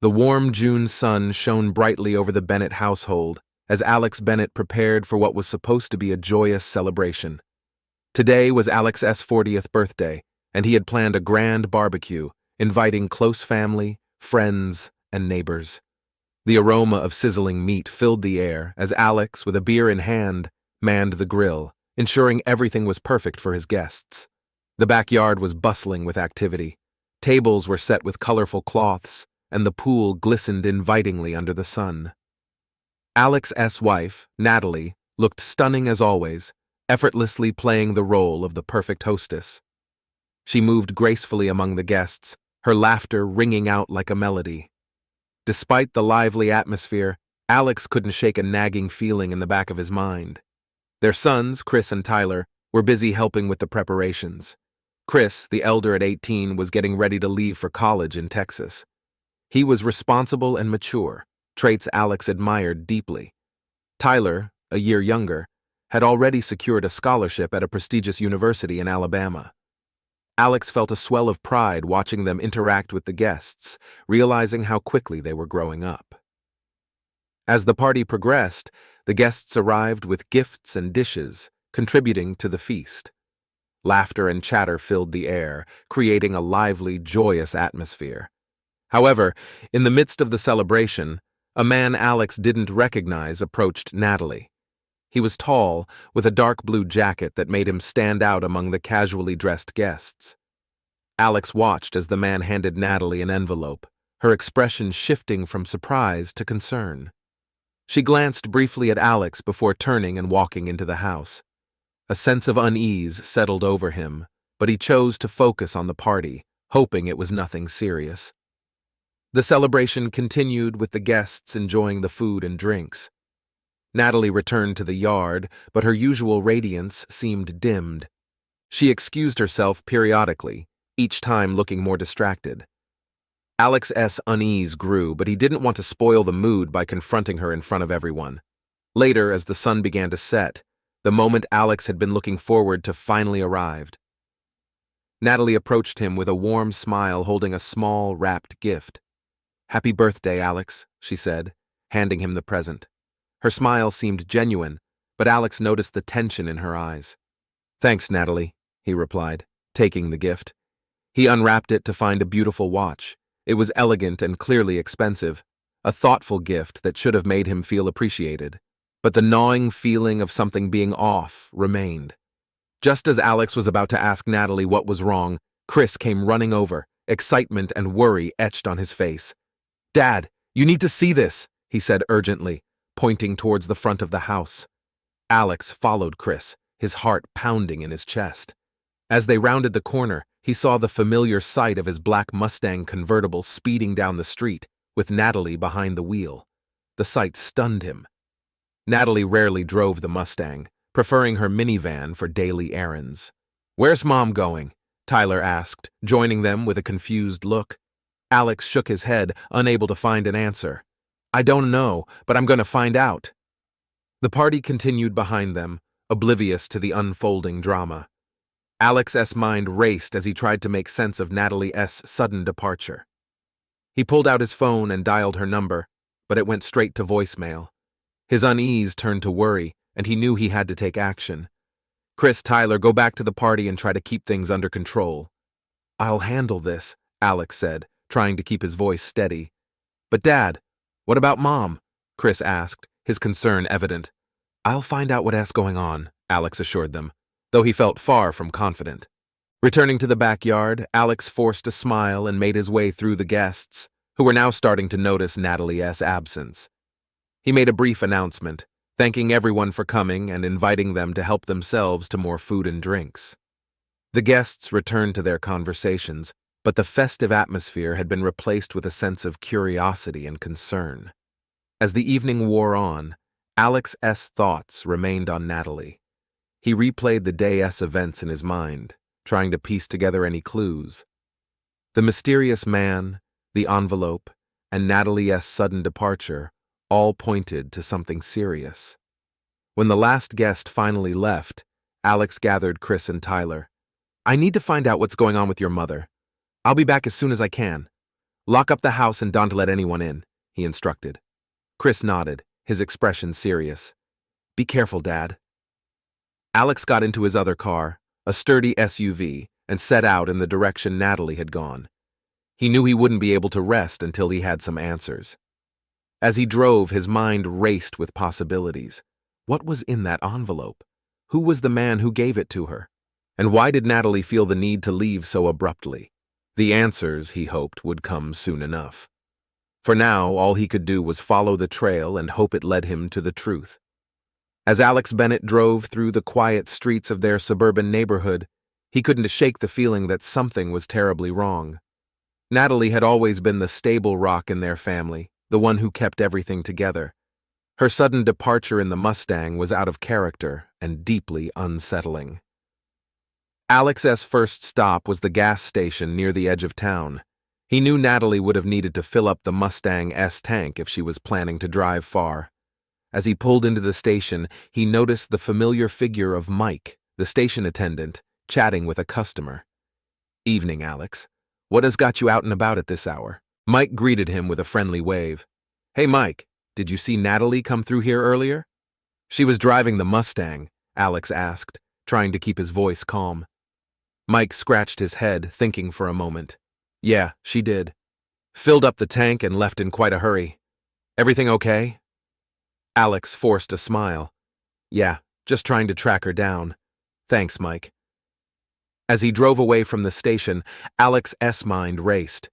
The warm June sun shone brightly over the Bennett household as Alex Bennett prepared for what was supposed to be a joyous celebration. Today was Alex's 40th birthday, and he had planned a grand barbecue, inviting close family, friends, and neighbors. The aroma of sizzling meat filled the air as Alex, with a beer in hand, manned the grill, ensuring everything was perfect for his guests. The backyard was bustling with activity. Tables were set with colorful cloths, and the pool glistened invitingly under the sun. Alex's wife, Natalie, looked stunning as always, effortlessly playing the role of the perfect hostess. She moved gracefully among the guests, her laughter ringing out like a melody. Despite the lively atmosphere, Alex couldn't shake a nagging feeling in the back of his mind. Their sons, Chris and Tyler, were busy helping with the preparations. Chris, the elder at 18, was getting ready to leave for college in Texas. He was responsible and mature, traits Alex admired deeply. Tyler, a year younger, had already secured a scholarship at a prestigious university in Alabama. Alex felt a swell of pride watching them interact with the guests, realizing how quickly they were growing up. As the party progressed, the guests arrived with gifts and dishes, contributing to the feast. Laughter and chatter filled the air, creating a lively, joyous atmosphere. However, in the midst of the celebration, a man Alex didn't recognize approached Natalie. He was tall, with a dark blue jacket that made him stand out among the casually dressed guests. Alex watched as the man handed Natalie an envelope, her expression shifting from surprise to concern. She glanced briefly at Alex before turning and walking into the house. A sense of unease settled over him, but he chose to focus on the party, hoping it was nothing serious. The celebration continued with the guests enjoying the food and drinks. Natalie returned to the yard, but her usual radiance seemed dimmed. She excused herself periodically, each time looking more distracted. Alex's unease grew, but he didn't want to spoil the mood by confronting her in front of everyone. Later, as the sun began to set, the moment Alex had been looking forward to finally arrived. Natalie approached him with a warm smile, holding a small, wrapped gift. "Happy birthday, Alex," she said, handing him the present. Her smile seemed genuine, but Alex noticed the tension in her eyes. "Thanks, Natalie," he replied, taking the gift. He unwrapped it to find a beautiful watch. It was elegant and clearly expensive, a thoughtful gift that should have made him feel appreciated. But the gnawing feeling of something being off remained. Just as Alex was about to ask Natalie what was wrong, Chris came running over, excitement and worry etched on his face. "Dad, you need to see this," he said urgently, pointing towards the front of the house. Alex followed Chris, his heart pounding in his chest. As they rounded the corner, he saw the familiar sight of his black Mustang convertible speeding down the street, with Natalie behind the wheel. The sight stunned him. Natalie rarely drove the Mustang, preferring her minivan for daily errands. "Where's Mom going?" Tyler asked, joining them with a confused look. Alex shook his head, unable to find an answer. "I don't know, but I'm going to find out." The party continued behind them, oblivious to the unfolding drama. Alex's mind raced as he tried to make sense of Natalie's sudden departure. He pulled out his phone and dialed her number, but it went straight to voicemail. His unease turned to worry, and he knew he had to take action. "Chris, Tyler, go back to the party and try to keep things under control." "I'll handle this," Alex said, trying to keep his voice steady. "But Dad, what about Mom?" Chris asked, his concern evident. "I'll find out what's going on," Alex assured them, though he felt far from confident. Returning to the backyard, Alex forced a smile and made his way through the guests, who were now starting to notice Natalie's absence. He made a brief announcement, thanking everyone for coming and inviting them to help themselves to more food and drinks. The guests returned to their conversations, but the festive atmosphere had been replaced with a sense of curiosity and concern. As the evening wore on, Alex's thoughts remained on Natalie. He replayed the day's events in his mind, trying to piece together any clues. The mysterious man, the envelope, and Natalie's sudden departure all pointed to something serious. When the last guest finally left, Alex gathered Chris and Tyler. "I need to find out what's going on with your mother. I'll be back as soon as I can." Lock up the house and don't let anyone in, he instructed. Chris nodded, his expression serious. Be careful, Dad. Alex got into his other car, a sturdy SUV, and set out in the direction Natalie had gone. He knew he wouldn't be able to rest until he had some answers. As he drove, his mind raced with possibilities. What was in that envelope? Who was the man who gave it to her? And why did Natalie feel the need to leave so abruptly? The answers, he hoped, would come soon enough. For now, all he could do was follow the trail and hope it led him to the truth. As Alex Bennett drove through the quiet streets of their suburban neighborhood, he couldn't shake the feeling that something was terribly wrong. Natalie had always been the stable rock in their family, the one who kept everything together. Her sudden departure in the Mustang was out of character and deeply unsettling. Alex's first stop was the gas station near the edge of town. He knew Natalie would have needed to fill up the Mustang's tank if she was planning to drive far. As he pulled into the station, he noticed the familiar figure of Mike, the station attendant, chatting with a customer. Evening, Alex. What has got you out and about at this hour? Mike greeted him with a friendly wave. Hey, Mike, did you see Natalie come through here earlier? She was driving the Mustang, Alex asked, trying to keep his voice calm. Mike scratched his head, thinking for a moment. Yeah, she did. Filled up the tank and left in quite a hurry. Everything okay? Alex forced a smile. Yeah, just trying to track her down. Thanks, Mike. As he drove away from the station, Alex's mind raced.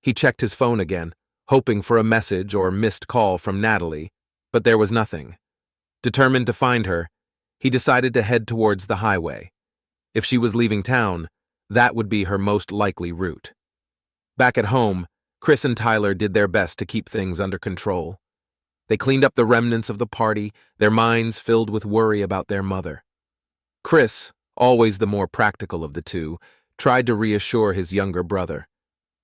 He checked his phone again, hoping for a message or missed call from Natalie, but there was nothing. Determined to find her, he decided to head towards the highway. If she was leaving town, that would be her most likely route. Back at home, Chris and Tyler did their best to keep things under control. They cleaned up the remnants of the party, their minds filled with worry about their mother. Chris, always the more practical of the two, tried to reassure his younger brother.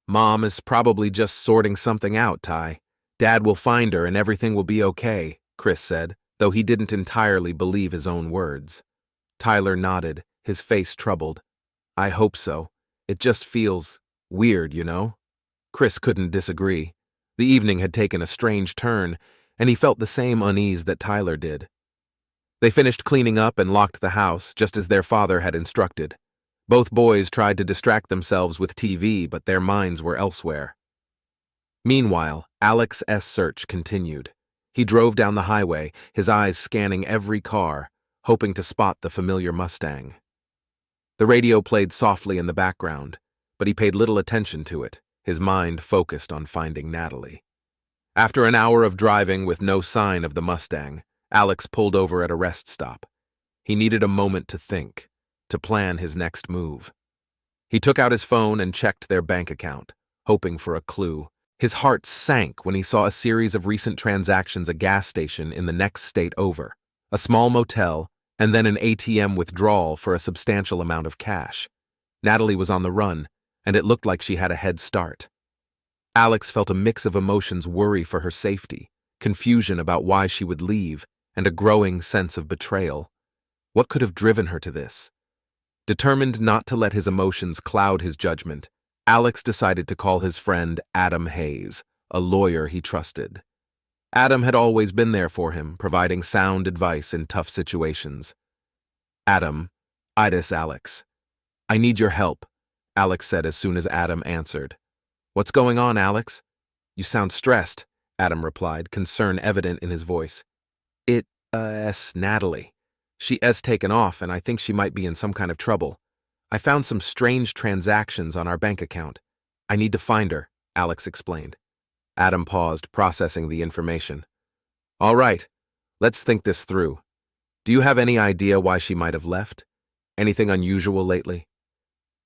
Mom is probably just sorting something out, Ty. Dad will find her and everything will be okay, Chris said, though he didn't entirely believe his own words. Tyler nodded, his face troubled. I hope so. It just feels weird, you know? Chris couldn't disagree. The evening had taken a strange turn, and he felt the same unease that Tyler did. They finished cleaning up and locked the house, just as their father had instructed. Both boys tried to distract themselves with TV, but their minds were elsewhere. Meanwhile, Alex's search continued. He drove down the highway, his eyes scanning every car, hoping to spot the familiar Mustang. The radio played softly in the background, but he paid little attention to it, his mind focused on finding Natalie. After an hour of driving with no sign of the Mustang, Alex pulled over at a rest stop. He needed a moment to think, to plan his next move. He took out his phone and checked their bank account, hoping for a clue. His heart sank when he saw a series of recent transactions: a gas station in the next state over, a small motel, and then an ATM withdrawal for a substantial amount of cash. Natalie was on the run, and it looked like she had a head start. Alex felt a mix of emotions: worry for her safety, confusion about why she would leave, and a growing sense of betrayal. What could have driven her to this? Determined not to let his emotions cloud his judgment, Alex decided to call his friend Adam Hayes, a lawyer he trusted. Adam had always been there for him, providing sound advice in tough situations. Adam, Itis Alex. I need your help, Alex said as soon as Adam answered. What's going on, Alex? You sound stressed, Adam replied, concern evident in his voice. It's Natalie. She's taken off, and I think she might be in some kind of trouble. I found some strange transactions on our bank account. I need to find her, Alex explained. Adam paused, processing the information. All right, let's think this through. Do you have any idea why she might have left? Anything unusual lately?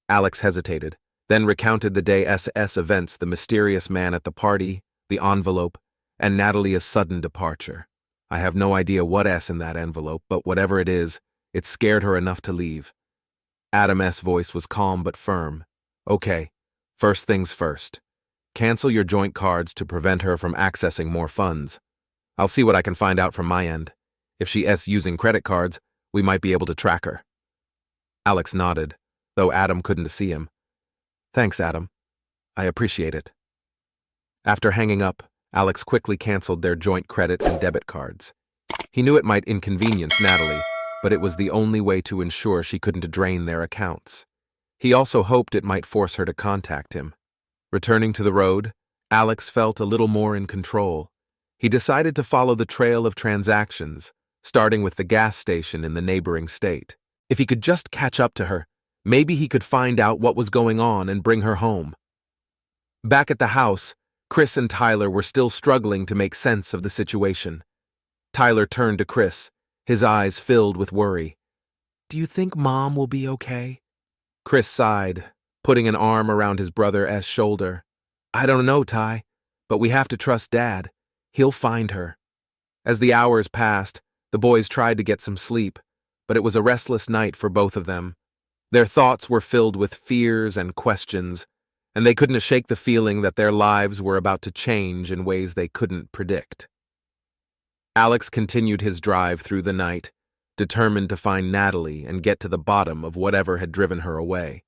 Alex hesitated, then recounted the day's events: the mysterious man at the party, the envelope, and Natalie's sudden departure. I have no idea what's in that envelope, but whatever it is, it scared her enough to leave. Adam's voice was calm but firm. Okay, first things first. Cancel your joint cards to prevent her from accessing more funds. I'll see what I can find out from my end. If she's using credit cards, we might be able to track her. Alex nodded, though Adam couldn't see him. Thanks, Adam. I appreciate it. After hanging up, Alex quickly canceled their joint credit and debit cards. He knew it might inconvenience Natalie, but it was the only way to ensure she couldn't drain their accounts. He also hoped it might force her to contact him. Returning to the road, Alex felt a little more in control. He decided to follow the trail of transactions, starting with the gas station in the neighboring state. If he could just catch up to her, maybe he could find out what was going on and bring her home. Back at the house, Chris and Tyler were still struggling to make sense of the situation. Tyler turned to Chris, his eyes filled with worry. "Do you think Mom will be okay?" Chris sighed, putting an arm around his brother's shoulder. "I don't know, Ty, but we have to trust Dad. He'll find her." As the hours passed, the boys tried to get some sleep, but it was a restless night for both of them. Their thoughts were filled with fears and questions, and they couldn't shake the feeling that their lives were about to change in ways they couldn't predict. Alex continued his drive through the night, determined to find Natalie and get to the bottom of whatever had driven her away.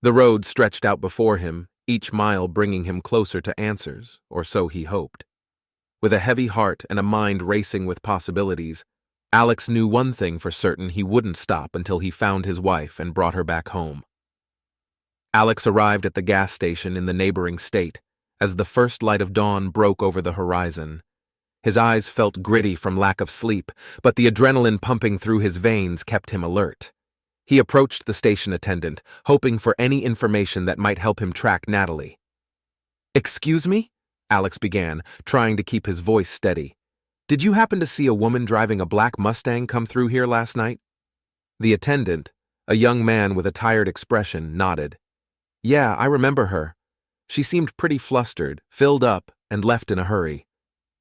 The road stretched out before him, each mile bringing him closer to answers, or so he hoped. With a heavy heart and a mind racing with possibilities, Alex knew one thing for certain: he wouldn't stop until he found his wife and brought her back home. Alex arrived at the gas station in the neighboring state as the first light of dawn broke over the horizon. His eyes felt gritty from lack of sleep, but the adrenaline pumping through his veins kept him alert. He approached the station attendant, hoping for any information that might help him track Natalie. "Excuse me?" Alex began, trying to keep his voice steady. "Did you happen to see a woman driving a black Mustang come through here last night?" The attendant, a young man with a tired expression, nodded. "Yeah, I remember her. She seemed pretty flustered, filled up, and left in a hurry.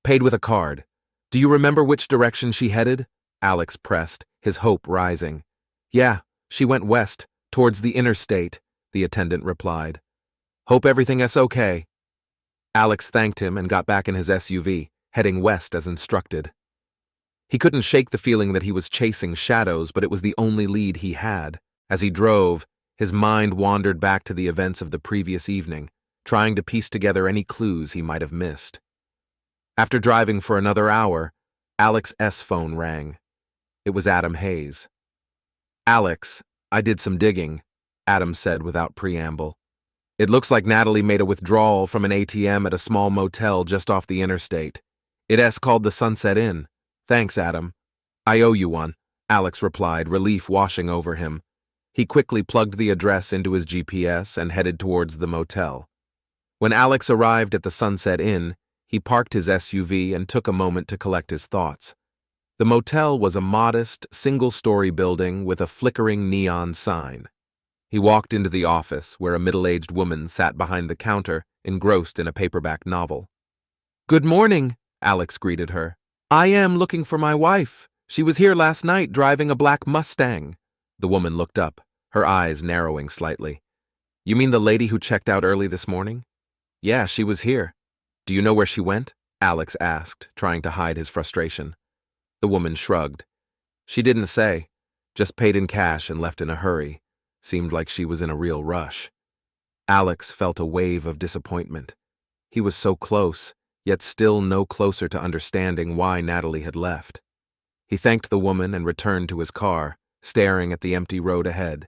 Paid with a card. Do you remember which direction she headed?" Alex pressed, his hope rising. "Yeah, she went west, towards the interstate," the attendant replied. "Hope everything is okay." Alex thanked him and got back in his SUV, heading west as instructed. He couldn't shake the feeling that he was chasing shadows, but it was the only lead he had. As he drove, his mind wandered back to the events of the previous evening, trying to piece together any clues he might have missed. After driving for another hour, Alex's phone rang. It was Adam Hayes. "Alex, I did some digging," Adam said without preamble. "It looks like Natalie made a withdrawal from an ATM at a small motel just off the interstate. It's called the Sunset Inn. Thanks, Adam." "I owe you one," Alex replied, relief washing over him. He quickly plugged the address into his GPS and headed towards the motel. When Alex arrived at the Sunset Inn, he parked his SUV and took a moment to collect his thoughts. The motel was a modest, single-story building with a flickering neon sign. He walked into the office, where a middle-aged woman sat behind the counter, engrossed in a paperback novel. "Good morning," Alex greeted her. "I am looking for my wife. She was here last night driving a black Mustang." The woman looked up, her eyes narrowing slightly. "You mean the lady who checked out early this morning?" "Yeah, she was here." "Do you know where she went?" Alex asked, trying to hide his frustration. The woman shrugged. "She didn't say. Just paid in cash and left in a hurry. Seemed like she was in a real rush." Alex felt a wave of disappointment. He was so close, yet still no closer to understanding why Natalie had left. He thanked the woman and returned to his car, staring at the empty road ahead.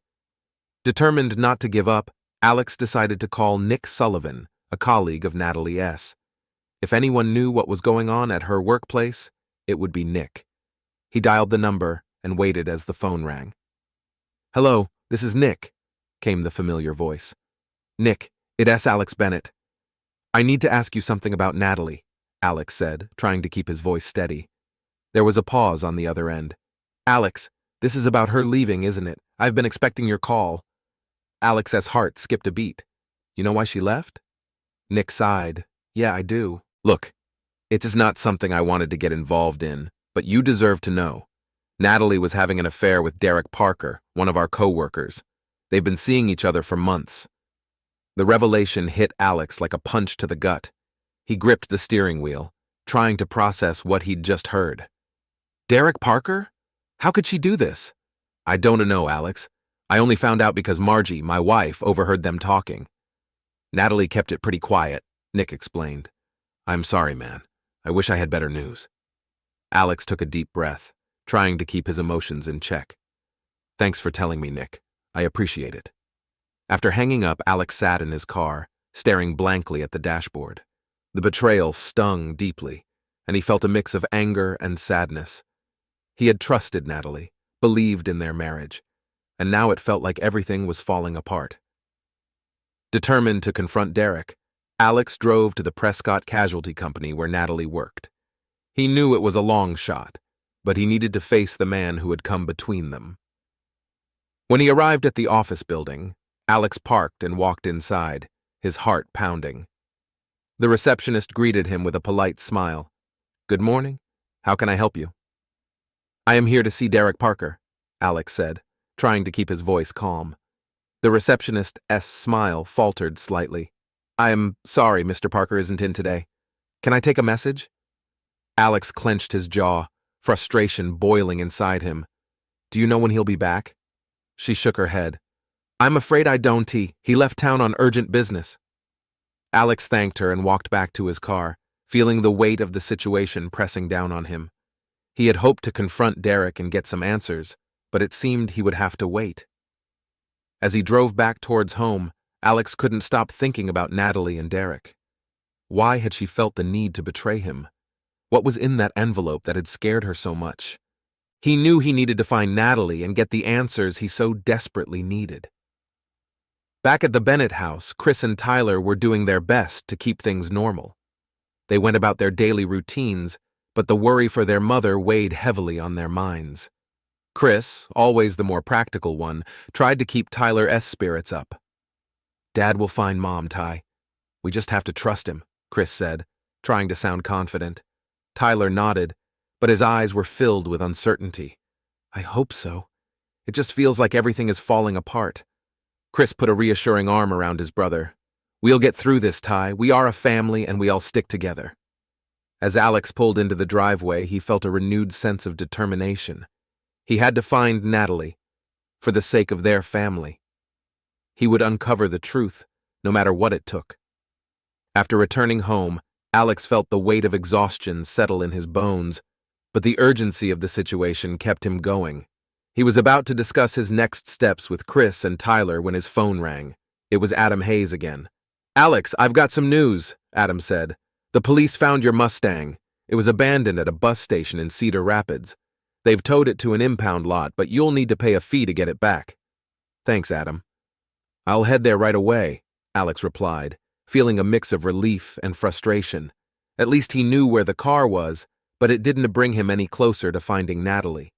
Determined not to give up, Alex decided to call Nick Sullivan, a colleague of Natalie's. If anyone knew what was going on at her workplace, it would be Nick. He dialed the number and waited as the phone rang. "Hello, this is Nick," came the familiar voice. "Nick, it's Alex Bennett. I need to ask you something about Natalie," Alex said, trying to keep his voice steady. There was a pause on the other end. "Alex, this is about her leaving, isn't it? I've been expecting your call." Alex's heart skipped a beat. "You know why she left?" Nick sighed. "Yeah, I do. Look, it is not something I wanted to get involved in, but you deserve to know. Natalie was having an affair with Derek Parker, one of our coworkers. They've been seeing each other for months." The revelation hit Alex like a punch to the gut. He gripped the steering wheel, trying to process what he'd just heard. "Derek Parker? How could she do this?" "I don't know, Alex. I only found out because Margie, my wife, overheard them talking. Natalie kept it pretty quiet, Nick explained. I'm sorry, man. I wish I had better news. Alex took a deep breath, trying to keep his emotions in check. Thanks for telling me, Nick. I appreciate it. After hanging up, Alex sat in his car, staring blankly at the dashboard. The betrayal stung deeply, and he felt a mix of anger and sadness. He had trusted Natalie, believed in their marriage, and now it felt like everything was falling apart. Determined to confront Derek, Alex drove to the Prescott Casualty Company where Natalie worked. He knew it was a long shot, but he needed to face the man who had come between them. When he arrived at the office building, Alex parked and walked inside, his heart pounding. The receptionist greeted him with a polite smile. Good morning. How can I help you? I am here to see Derek Parker, Alex said, trying to keep his voice calm. The receptionist's smile faltered slightly. I am sorry Mr. Parker isn't in today. Can I take a message? Alex clenched his jaw, frustration boiling inside him. Do you know when he'll be back? She shook her head. I'm afraid I don't. He left town on urgent business. Alex thanked her and walked back to his car, feeling the weight of the situation pressing down on him. He had hoped to confront Derek and get some answers, but it seemed he would have to wait. As he drove back towards home, Alex couldn't stop thinking about Natalie and Derek. Why had she felt the need to betray him? What was in that envelope that had scared her so much? He knew he needed to find Natalie and get the answers he so desperately needed. Back at the Bennett house, Chris and Tyler were doing their best to keep things normal. They went about their daily routines, but the worry for their mother weighed heavily on their minds. Chris, always the more practical one, tried to keep Tyler's spirits up. Dad will find Mom, Ty. We just have to trust him, Chris said, trying to sound confident. Tyler nodded, but his eyes were filled with uncertainty. I hope so. It just feels like everything is falling apart. Chris put a reassuring arm around his brother. We'll get through this, Ty. We are a family and we all stick together. As Alex pulled into the driveway, he felt a renewed sense of determination. He had to find Natalie, for the sake of their family. He would uncover the truth, no matter what it took. After returning home, Alex felt the weight of exhaustion settle in his bones, but the urgency of the situation kept him going. He was about to discuss his next steps with Chris and Tyler when his phone rang. It was Adam Hayes again. Alex, I've got some news, Adam said. The police found your Mustang. It was abandoned at a bus station in Cedar Rapids. They've towed it to an impound lot, but you'll need to pay a fee to get it back. Thanks, Adam. I'll head there right away, Alex replied, feeling a mix of relief and frustration. At least he knew where the car was, but it didn't bring him any closer to finding Natalie.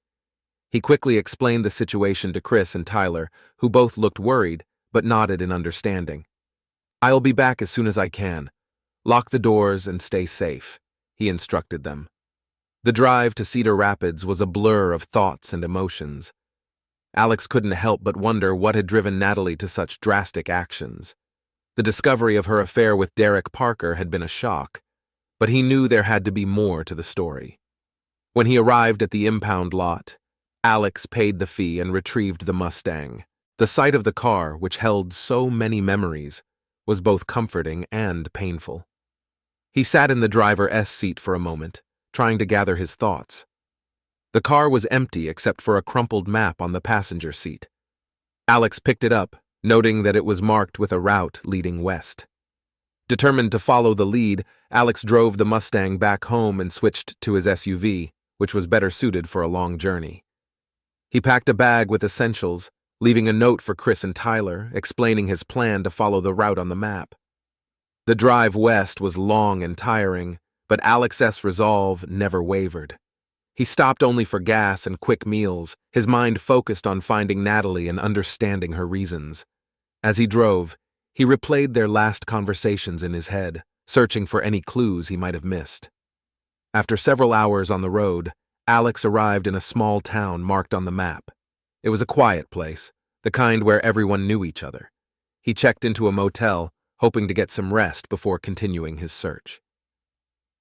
He quickly explained the situation to Chris and Tyler, who both looked worried, but nodded in understanding. I'll be back as soon as I can. Lock the doors and stay safe, he instructed them. The drive to Cedar Rapids was a blur of thoughts and emotions. Alex couldn't help but wonder what had driven Natalie to such drastic actions. The discovery of her affair with Derek Parker had been a shock, but he knew there had to be more to the story. When he arrived at the impound lot, Alex paid the fee and retrieved the Mustang. The sight of the car, which held so many memories, was both comforting and painful. He sat in the driver's seat for a moment, trying to gather his thoughts. The car was empty except for a crumpled map on the passenger seat. Alex picked it up, noting that it was marked with a route leading west. Determined to follow the lead, Alex drove the Mustang back home and switched to his SUV, which was better suited for a long journey. He packed a bag with essentials, leaving a note for Chris and Tyler, explaining his plan to follow the route on the map. The drive west was long and tiring, but Alex's resolve never wavered. He stopped only for gas and quick meals, his mind focused on finding Natalie and understanding her reasons. As he drove, he replayed their last conversations in his head, searching for any clues he might have missed. After several hours on the road, Alex arrived in a small town marked on the map. It was a quiet place, the kind where everyone knew each other. He checked into a motel, hoping to get some rest before continuing his search.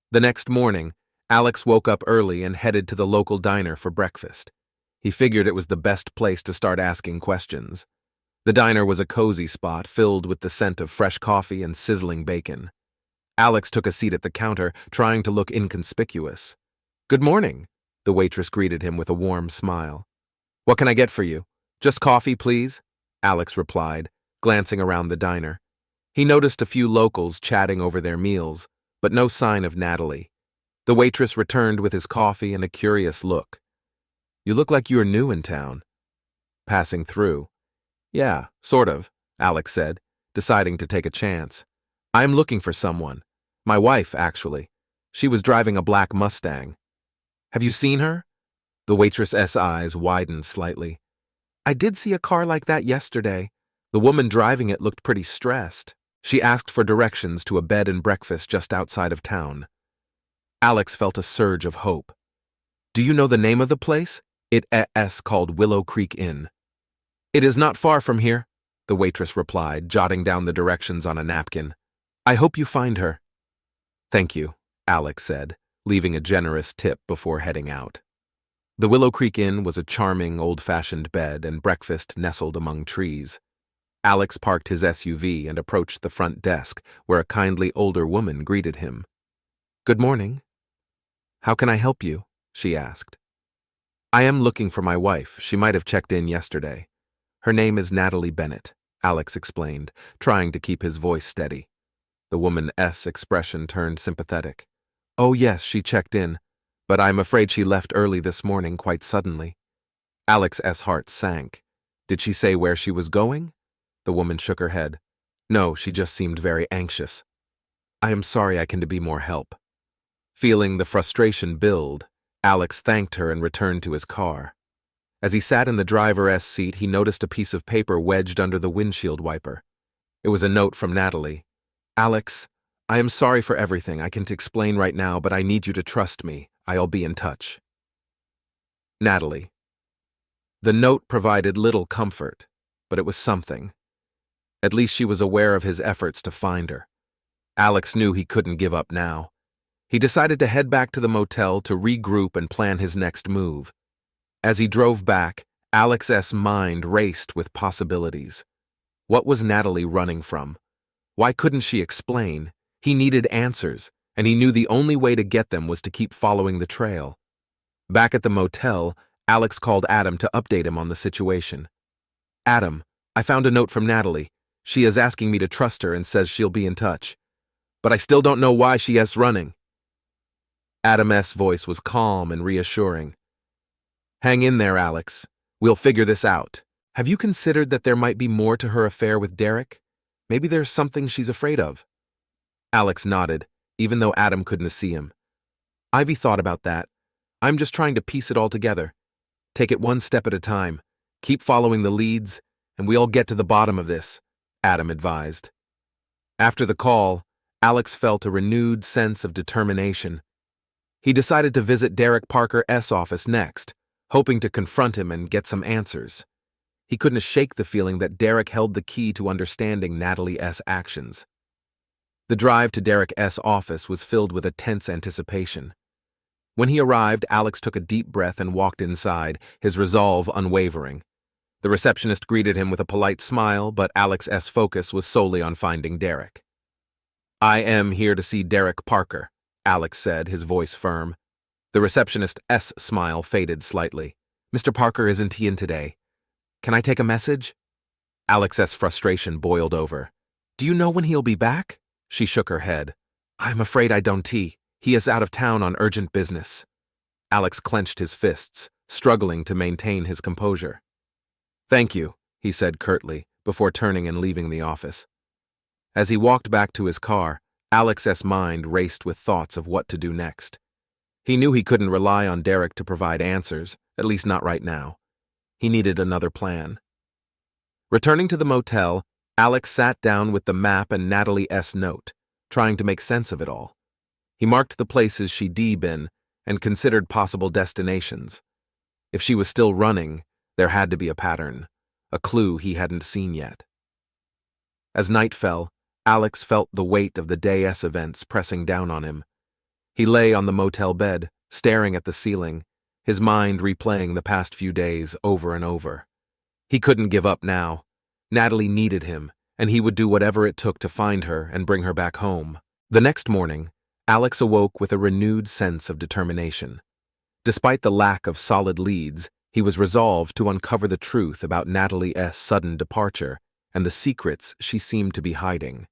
The next morning, Alex woke up early and headed to the local diner for breakfast. He figured it was the best place to start asking questions. The diner was a cozy spot filled with the scent of fresh coffee and sizzling bacon. Alex took a seat at the counter, trying to look inconspicuous. "Good morning," the waitress greeted him with a warm smile. "What can I get for you? Just coffee, please," Alex replied, glancing around the diner. He noticed a few locals chatting over their meals, but no sign of Natalie. The waitress returned with his coffee and a curious look. "You look like you are new in town." "Passing through." "Yeah, sort of," Alex said, deciding to take a chance. "I'm looking for someone. My wife, actually. She was driving a black Mustang." "Have you seen her?" The waitress's eyes widened slightly. "I did see a car like that yesterday. The woman driving it looked pretty stressed. She asked for directions to a bed and breakfast just outside of town." Alex felt a surge of hope. "Do you know the name of the place?" "It's called Willow Creek Inn." "It is not far from here," the waitress replied, jotting down the directions on a napkin. "I hope you find her." "Thank you," Alex said, leaving a generous tip before heading out. The Willow Creek Inn was a charming, old-fashioned bed and breakfast nestled among trees. Alex parked his SUV and approached the front desk, where a kindly older woman greeted him. "Good morning. How can I help you?" she asked. "I am looking for my wife. She might have checked in yesterday." "Her name is Natalie Bennett," Alex explained, trying to keep his voice steady. The woman's expression turned sympathetic. "Oh yes, she checked in, but I'm afraid she left early this morning quite suddenly." Alex's heart sank. "Did she say where she was going?" The woman shook her head. "No, she just seemed very anxious." "I am sorry I can be more help." Feeling the frustration build, Alex thanked her and returned to his car. As he sat in the driver's seat, he noticed a piece of paper wedged under the windshield wiper. It was a note from Natalie. "Alex, I am sorry for everything. I can't explain right now, but I need you to trust me. I'll be in touch." Natalie. The note provided little comfort, but it was something. At least she was aware of his efforts to find her. Alex knew he couldn't give up now. He decided to head back to the motel to regroup and plan his next move. As he drove back, Alex's mind raced with possibilities. What was Natalie running from? Why couldn't she explain? He needed answers, and he knew the only way to get them was to keep following the trail. Back at the motel, Alex called Adam to update him on the situation. "Adam, I found a note from Natalie. She is asking me to trust her and says she'll be in touch. But I still don't know why she is running." Adam's voice was calm and reassuring. "Hang in there, Alex. We'll figure this out. Have you considered that there might be more to her affair with Derek? Maybe there's something she's afraid of." Alex nodded, even though Adam couldn't see him. "Ivy thought about that. I'm just trying to piece it all together. Take it one step at a time. Keep following the leads, and we'll get to the bottom of this," Adam advised. After the call, Alex felt a renewed sense of determination. He decided to visit Derek Parker's office next, hoping to confront him and get some answers. He couldn't shake the feeling that Derek held the key to understanding Natalie's actions. The drive to Derek's office was filled with a tense anticipation. When he arrived, Alex took a deep breath and walked inside, his resolve unwavering. The receptionist greeted him with a polite smile, but Alex's focus was solely on finding Derek. "I am here to see Derek Parker," Alex said, his voice firm. The receptionist's smile faded slightly. "Mr. Parker isn't in today. Can I take a message?" Alex's frustration boiled over. "Do you know when he'll be back?" She shook her head. "I'm afraid I don't. He is out of town on urgent business." Alex clenched his fists, struggling to maintain his composure. "Thank you," he said curtly, before turning and leaving the office. As he walked back to his car, Alex's mind raced with thoughts of what to do next. He knew he couldn't rely on Derek to provide answers, at least not right now. He needed another plan. Returning to the motel, Alex sat down with the map and Natalie's note, trying to make sense of it all. He marked the places she'd been and considered possible destinations. If she was still running, there had to be a pattern, a clue he hadn't seen yet. As night fell, Alex felt the weight of the day's events pressing down on him. He lay on the motel bed, staring at the ceiling, his mind replaying the past few days over and over. He couldn't give up now. Natalie needed him, and he would do whatever it took to find her and bring her back home. The next morning, Alex awoke with a renewed sense of determination. Despite the lack of solid leads, he was resolved to uncover the truth about Natalie's sudden departure and the secrets she seemed to be hiding.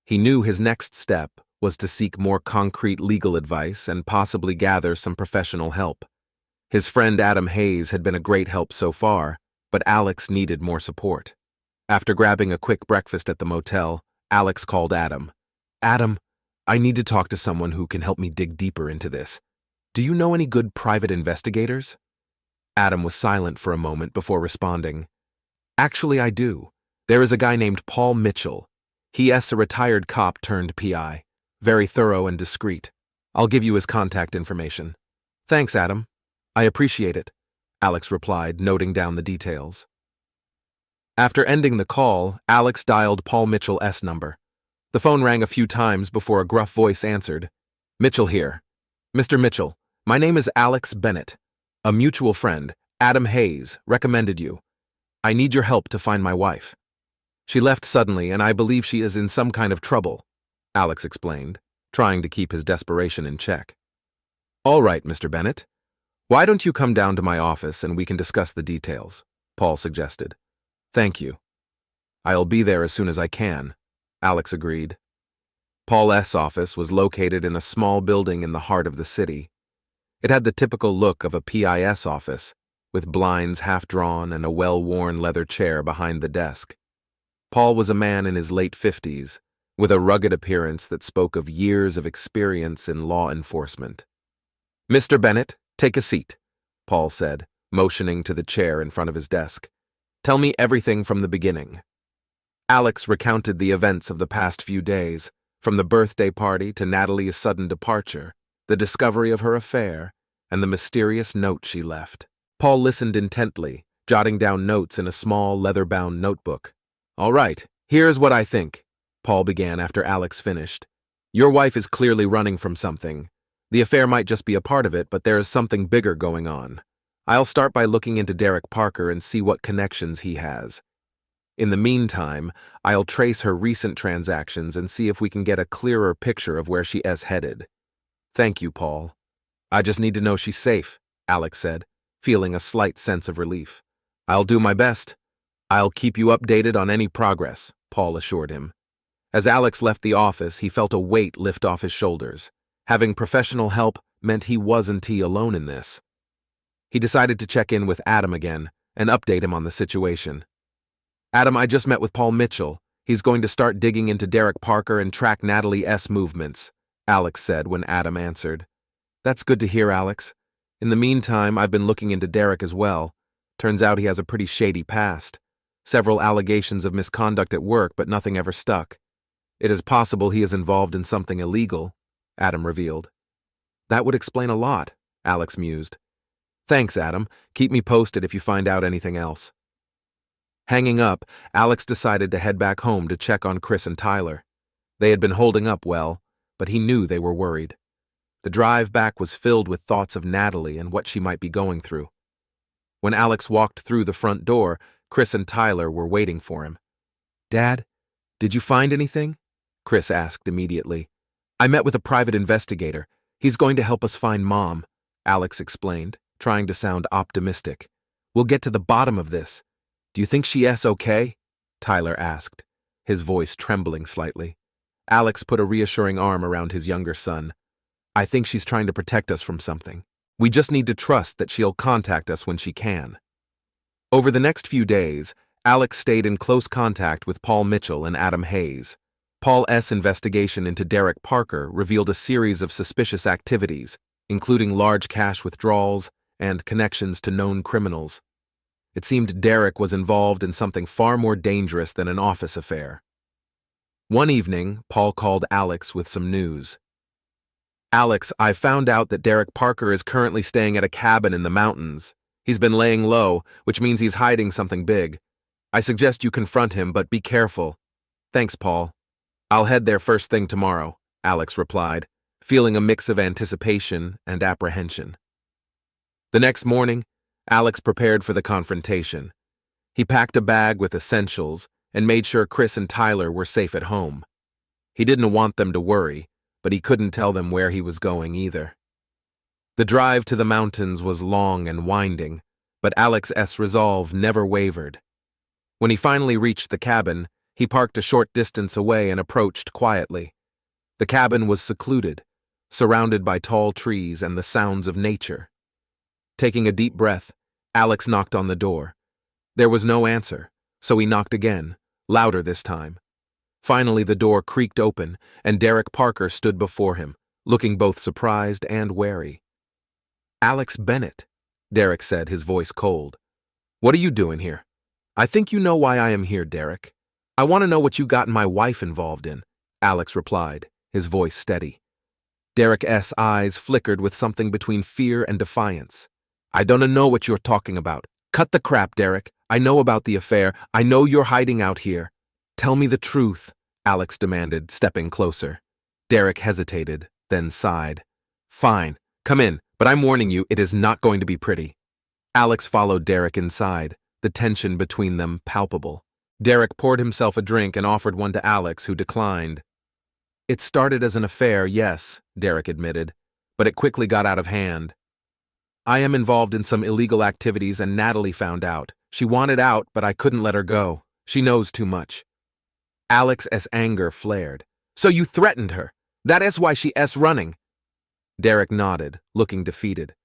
He knew his next step was to seek more concrete legal advice and possibly gather some professional help. His friend Adam Hayes had been a great help so far, but Alex needed more support. After grabbing a quick breakfast at the motel, Alex called Adam. "Adam, I need to talk to someone who can help me dig deeper into this. Do you know any good private investigators?" Adam was silent for a moment before responding. "Actually, I do. There is a guy named Paul Mitchell. He is a retired cop turned PI. Very thorough and discreet. I'll give you his contact information." "Thanks, Adam. I appreciate it," Alex replied, noting down the details. After ending the call, Alex dialed Paul Mitchell's number. The phone rang a few times before a gruff voice answered. "Mitchell here. Mr. Mitchell, my name is Alex Bennett. A mutual friend, Adam Hayes, recommended you. I need your help to find my wife. She left suddenly and I believe she is in some kind of trouble," Alex explained, trying to keep his desperation in check. "All right, Mr. Bennett. Why don't you come down to my office and we can discuss the details?" Paul suggested. "Thank you. I'll be there as soon as I can," Alex agreed. Paul's office was located in a small building in the heart of the city. It had the typical look of a PIS office, with blinds half drawn and a well-worn leather chair behind the desk. Paul was a man in his late 50s, with a rugged appearance that spoke of years of experience in law enforcement. "Mr. Bennett, take a seat," Paul said, motioning to the chair in front of his desk. "Tell me everything from the beginning." Alex recounted the events of the past few days, from the birthday party to Natalie's sudden departure, the discovery of her affair, and the mysterious note she left. Paul listened intently, jotting down notes in a small leather-bound notebook. "All right, here's what I think," Paul began after Alex finished. "Your wife is clearly running from something. The affair might just be a part of it, but there is something bigger going on. I'll start by looking into Derek Parker and see what connections he has. In the meantime, I'll trace her recent transactions and see if we can get a clearer picture of where she is headed." "Thank you, Paul. I just need to know she's safe," Alex said, feeling a slight sense of relief. "I'll do my best. I'll keep you updated on any progress," Paul assured him. As Alex left the office, he felt a weight lift off his shoulders. Having professional help meant he wasn't alone in this. He decided to check in with Adam again and update him on the situation. "Adam, I just met with Paul Mitchell. He's going to start digging into Derek Parker and track Natalie's movements," Alex said when Adam answered. "That's good to hear, Alex. In the meantime, I've been looking into Derek as well. Turns out he has a pretty shady past. Several allegations of misconduct at work, but nothing ever stuck. It is possible he is involved in something illegal," Adam revealed. "That would explain a lot," Alex mused. "Thanks, Adam. Keep me posted if you find out anything else." Hanging up, Alex decided to head back home to check on Chris and Tyler. They had been holding up well, but he knew they were worried. The drive back was filled with thoughts of Natalie and what she might be going through. When Alex walked through the front door, Chris and Tyler were waiting for him. "Dad, did you find anything?" Chris asked immediately. "I met with a private investigator. He's going to help us find Mom," Alex explained, trying to sound optimistic. "We'll get to the bottom of this. Do you think she is okay?" Tyler asked, his voice trembling slightly. Alex put a reassuring arm around his younger son. "I think she's trying to protect us from something. We just need to trust that she'll contact us when she can." Over the next few days, Alex stayed in close contact with Paul Mitchell and Adam Hayes. Paul's investigation into Derek Parker revealed a series of suspicious activities, including large cash withdrawals and connections to known criminals. It seemed Derek was involved in something far more dangerous than an office affair. One evening, Paul called Alex with some news. "Alex, I found out that Derek Parker is currently staying at a cabin in the mountains. He's been laying low, which means he's hiding something big. I suggest you confront him, but be careful." "Thanks, Paul. I'll head there first thing tomorrow," Alex replied, feeling a mix of anticipation and apprehension. The next morning, Alex prepared for the confrontation. He packed a bag with essentials and made sure Chris and Tyler were safe at home. He didn't want them to worry, but he couldn't tell them where he was going either. The drive to the mountains was long and winding, but Alex's resolve never wavered. When he finally reached the cabin, he parked a short distance away and approached quietly. The cabin was secluded, surrounded by tall trees and the sounds of nature. Taking a deep breath, Alex knocked on the door. There was no answer, so he knocked again, louder this time. Finally, the door creaked open, and Derek Parker stood before him, looking both surprised and wary. "Alex Bennett," Derek said, his voice cold. "What are you doing here?" "I think you know why I am here, Derek. I want to know what you got my wife involved in," Alex replied, his voice steady. Derek's eyes flickered with something between fear and defiance. "I don't know what you're talking about. Cut the crap, Derek. I know about the affair. I know you're hiding out here. Tell me the truth," Alex demanded, stepping closer. Derek hesitated, then sighed. "Fine, come in, but I'm warning you, it is not going to be pretty." Alex followed Derek inside, the tension between them palpable. Derek poured himself a drink and offered one to Alex, who declined. "It started as an affair, yes," Derek admitted, "but it quickly got out of hand. I am involved in some illegal activities and Natalie found out. She wanted out, but I couldn't let her go. She knows too much." Alex's anger flared. "So you threatened her? That is why she's running?" Derek nodded, looking defeated.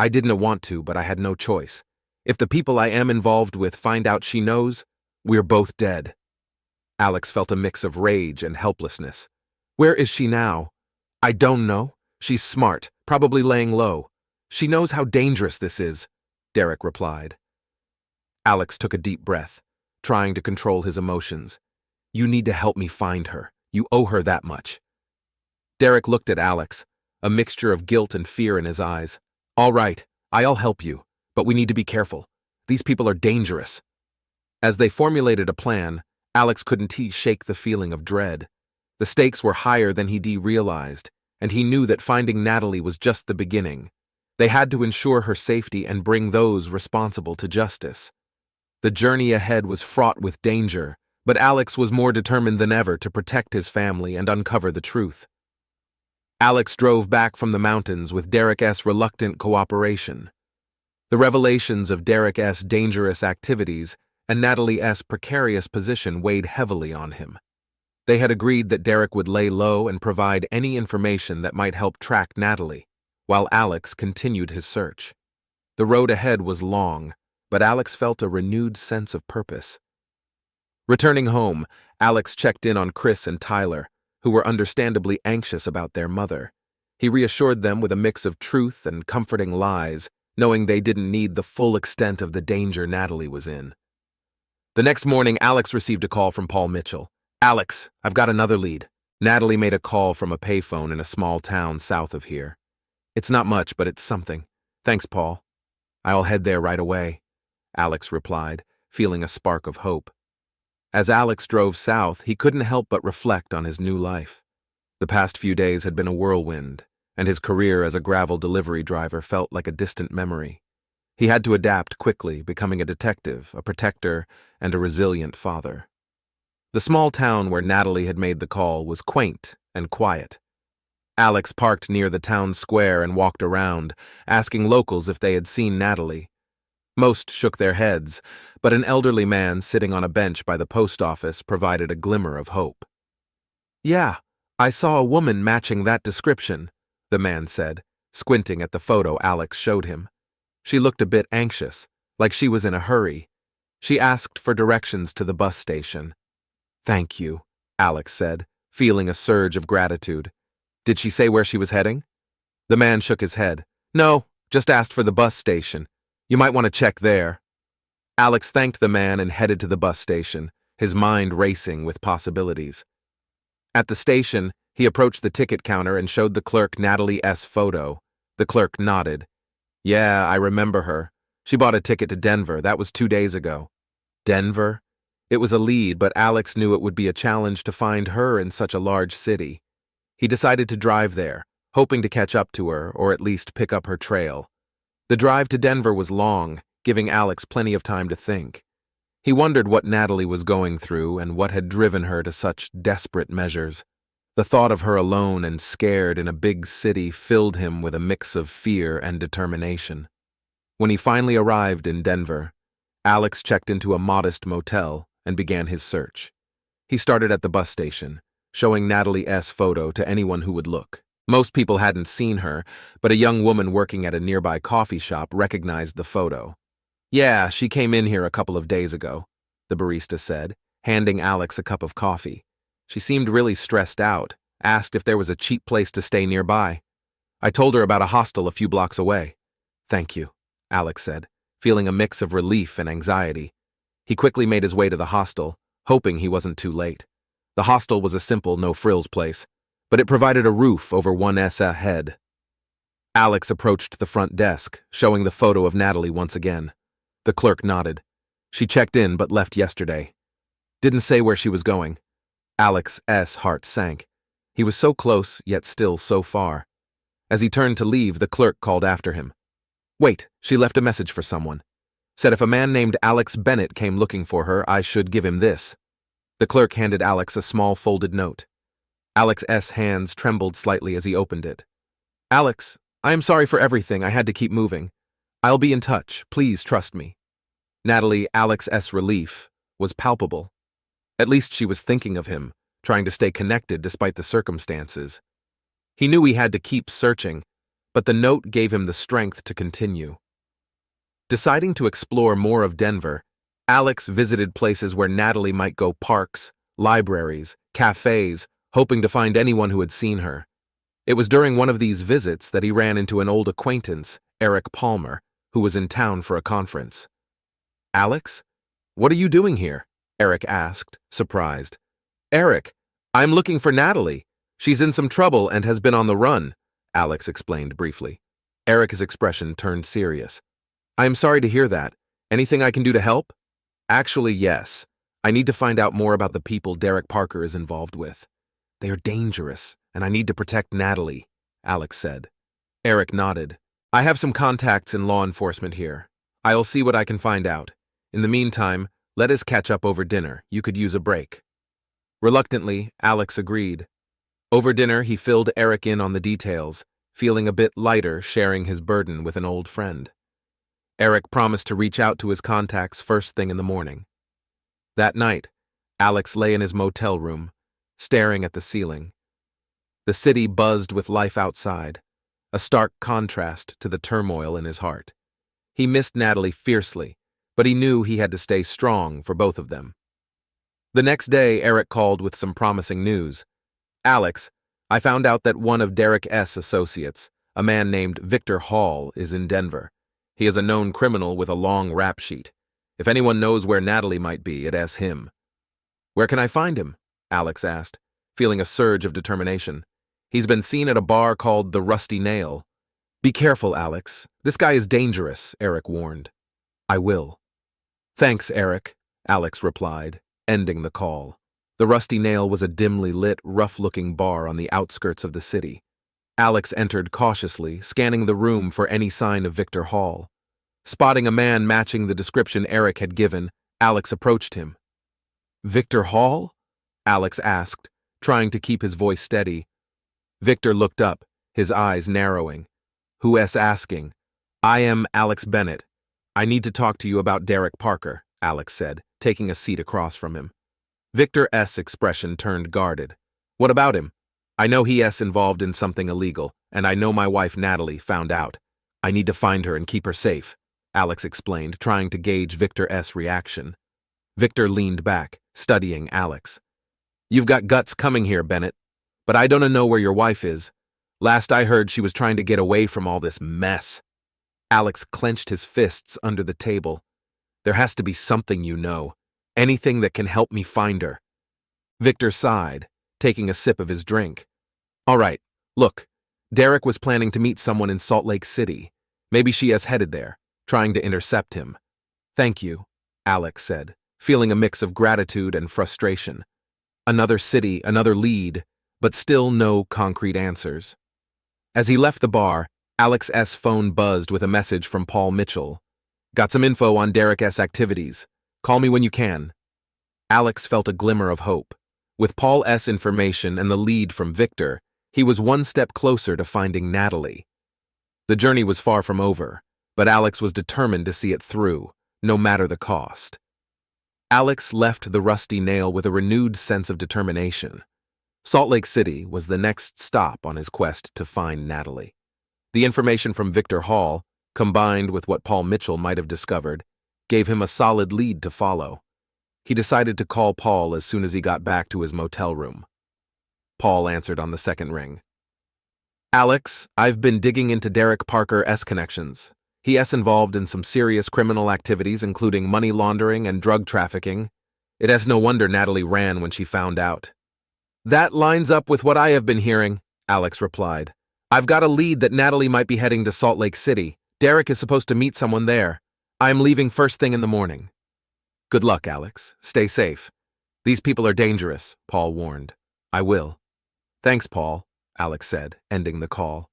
"I didn't want to, but I had no choice. If the people I am involved with find out she knows, we're both dead." Alex felt a mix of rage and helplessness. "Where is she now?" "I don't know. She's smart, probably laying low. She knows how dangerous this is," Derek replied. Alex took a deep breath, trying to control his emotions. "You need to help me find her. You owe her that much." Derek looked at Alex, a mixture of guilt and fear in his eyes. "All right, I'll help you, but we need to be careful. These people are dangerous." As they formulated a plan, Alex couldn't shake the feeling of dread. The stakes were higher than he realized, and he knew that finding Natalie was just the beginning. They had to ensure her safety and bring those responsible to justice. The journey ahead was fraught with danger, but Alex was more determined than ever to protect his family and uncover the truth. Alex drove back from the mountains with Derek's reluctant cooperation. The revelations of Derek's dangerous activities and Natalie's precarious position weighed heavily on him. They had agreed that Derek would lay low and provide any information that might help track Natalie, while Alex continued his search. The road ahead was long, but Alex felt a renewed sense of purpose. Returning home, Alex checked in on Chris and Tyler, who were understandably anxious about their mother. He reassured them with a mix of truth and comforting lies, knowing they didn't need the full extent of the danger Natalie was in. The next morning, Alex received a call from Paul Mitchell. "Alex, I've got another lead." Natalie made a call from a payphone in a small town south of here. "It's not much, but it's something. Thanks, Paul." "I'll head there right away," Alex replied, feeling a spark of hope. As Alex drove south, he couldn't help but reflect on his new life. The past few days had been a whirlwind, and his career as a gravel delivery driver felt like a distant memory. He had to adapt quickly, becoming a detective, a protector, and a resilient father. The small town where Natalie had made the call was quaint and quiet. Alex parked near the town square and walked around, asking locals if they had seen Natalie. Most shook their heads, but an elderly man sitting on a bench by the post office provided a glimmer of hope. "Yeah, I saw a woman matching that description," the man said, squinting at the photo Alex showed him. She looked a bit anxious, like she was in a hurry. She asked for directions to the bus station. "Thank you," Alex said, feeling a surge of gratitude. "Did she say where she was heading?" The man shook his head. "No, just asked for the bus station. You might want to check there." Alex thanked the man and headed to the bus station, his mind racing with possibilities. At the station, he approached the ticket counter and showed the clerk Natalie's photo. The clerk nodded. "Yeah, I remember her. She bought a ticket to Denver. That was 2 days ago." Denver? It was a lead, but Alex knew it would be a challenge to find her in such a large city. He decided to drive there, hoping to catch up to her or at least pick up her trail. The drive to Denver was long, giving Alex plenty of time to think. He wondered what Natalie was going through and what had driven her to such desperate measures. The thought of her alone and scared in a big city filled him with a mix of fear and determination. When he finally arrived in Denver, Alex checked into a modest motel and began his search. He started at the bus station, showing Natalie's photo to anyone who would look. Most people hadn't seen her, but a young woman working at a nearby coffee shop recognized the photo. "Yeah, she came in here a couple of days ago," the barista said, handing Alex a cup of coffee. "She seemed really stressed out, asked if there was a cheap place to stay nearby. I told her about a hostel a few blocks away." "Thank you," Alex said, feeling a mix of relief and anxiety. He quickly made his way to the hostel, hoping he wasn't too late. The hostel was a simple, no-frills place, but it provided a roof over one's head. Alex approached the front desk, showing the photo of Natalie once again. The clerk nodded. "She checked in but left yesterday. Didn't say where she was going." Alex's heart sank. He was so close, yet still so far. As he turned to leave, the clerk called after him. "Wait, she left a message for someone. Said if a man named Alex Bennett came looking for her, I should give him this." The clerk handed Alex a small folded note. Alex's hands trembled slightly as he opened it. "Alex, I am sorry for everything. I had to keep moving. I'll be in touch. Please trust me." Alex's relief was palpable. At least she was thinking of him, trying to stay connected despite the circumstances. He knew he had to keep searching, but the note gave him the strength to continue. Deciding to explore more of Denver, Alex visited places where Natalie might go: parks, libraries, cafes, hoping to find anyone who had seen her. It was during one of these visits that he ran into an old acquaintance, Eric Palmer, who was in town for a conference. "Alex, what are you doing here?" Eric asked, surprised. "Eric, I'm looking for Natalie. She's in some trouble and has been on the run," Alex explained briefly. Eric's expression turned serious. "I am sorry to hear that. Anything I can do to help?" "Actually, yes. I need to find out more about the people Derek Parker is involved with. They are dangerous, and I need to protect Natalie," Alex said. Eric nodded. "I have some contacts in law enforcement here. I'll see what I can find out. In the meantime, let us catch up over dinner. You could use a break." Reluctantly, Alex agreed. Over dinner, he filled Eric in on the details, feeling a bit lighter sharing his burden with an old friend. Eric promised to reach out to his contacts first thing in the morning. That night, Alex lay in his motel room, staring at the ceiling. The city buzzed with life outside, a stark contrast to the turmoil in his heart. He missed Natalie fiercely, but he knew he had to stay strong for both of them. The next day, Eric called with some promising news. "Alex, I found out that one of Derek's associates, a man named Victor Hall, is in Denver. He is a known criminal with a long rap sheet. If anyone knows where Natalie might be, it's him." "Where can I find him?" Alex asked, feeling a surge of determination. "He's been seen at a bar called the Rusty Nail." "Be careful, Alex. This guy is dangerous," Eric warned. "I will." "Thanks, Eric," Alex replied, ending the call. The Rusty Nail was a dimly lit, rough-looking bar on the outskirts of the city. Alex entered cautiously, scanning the room for any sign of Victor Hall. Spotting a man matching the description Eric had given, Alex approached him. "Victor Hall?" Alex asked, trying to keep his voice steady. Victor looked up, his eyes narrowing. "Who's asking?" "I am Alex Bennett. I need to talk to you about Derek Parker," Alex said, taking a seat across from him. Victor's expression turned guarded. "What about him?" "I know he's involved in something illegal, and I know my wife Natalie found out. I need to find her and keep her safe," Alex explained, trying to gauge Victor's reaction. Victor leaned back, studying Alex. "You've got guts coming here, Bennett, but I don't know where your wife is. Last I heard, she was trying to get away from all this mess." Alex clenched his fists under the table. "There has to be something you know. Anything that can help me find her." Victor sighed, taking a sip of his drink. "All right, look, Derek was planning to meet someone in Salt Lake City. Maybe she has headed there, trying to intercept him." "Thank you," Alex said, feeling a mix of gratitude and frustration. Another city, another lead, but still no concrete answers. As he left the bar, Alex's phone buzzed with a message from Paul Mitchell. "Got some info on Derek's activities. Call me when you can." Alex felt a glimmer of hope. With Paul's information and the lead from Victor, he was one step closer to finding Natalie. The journey was far from over, but Alex was determined to see it through, no matter the cost. Alex left the rusty nail with a renewed sense of determination. Salt Lake City was the next stop on his quest to find Natalie. The information from Victor Hall, combined with what Paul Mitchell might have discovered, gave him a solid lead to follow. He decided to call Paul as soon as he got back to his motel room. Paul answered on the second ring. "Alex, I've been digging into Derek Parker's connections. He's involved in some serious criminal activities, including money laundering and drug trafficking. It is no wonder Natalie ran when she found out." "That lines up with what I have been hearing," Alex replied. "I've got a lead that Natalie might be heading to Salt Lake City. Derek is supposed to meet someone there. I am leaving first thing in the morning." "Good luck, Alex. Stay safe. These people are dangerous," Paul warned. "I will." "Thanks, Paul," Alex said, ending the call.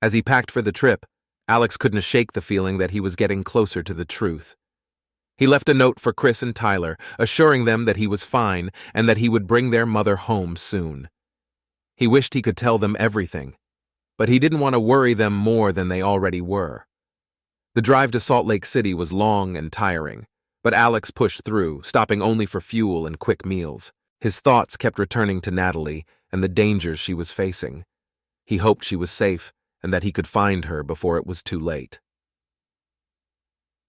As he packed for the trip, Alex couldn't shake the feeling that he was getting closer to the truth. He left a note for Chris and Tyler, assuring them that he was fine and that he would bring their mother home soon. He wished he could tell them everything, but he didn't want to worry them more than they already were. The drive to Salt Lake City was long and tiring, but Alex pushed through, stopping only for fuel and quick meals. His thoughts kept returning to Natalie and the dangers she was facing. He hoped she was safe and that he could find her before it was too late.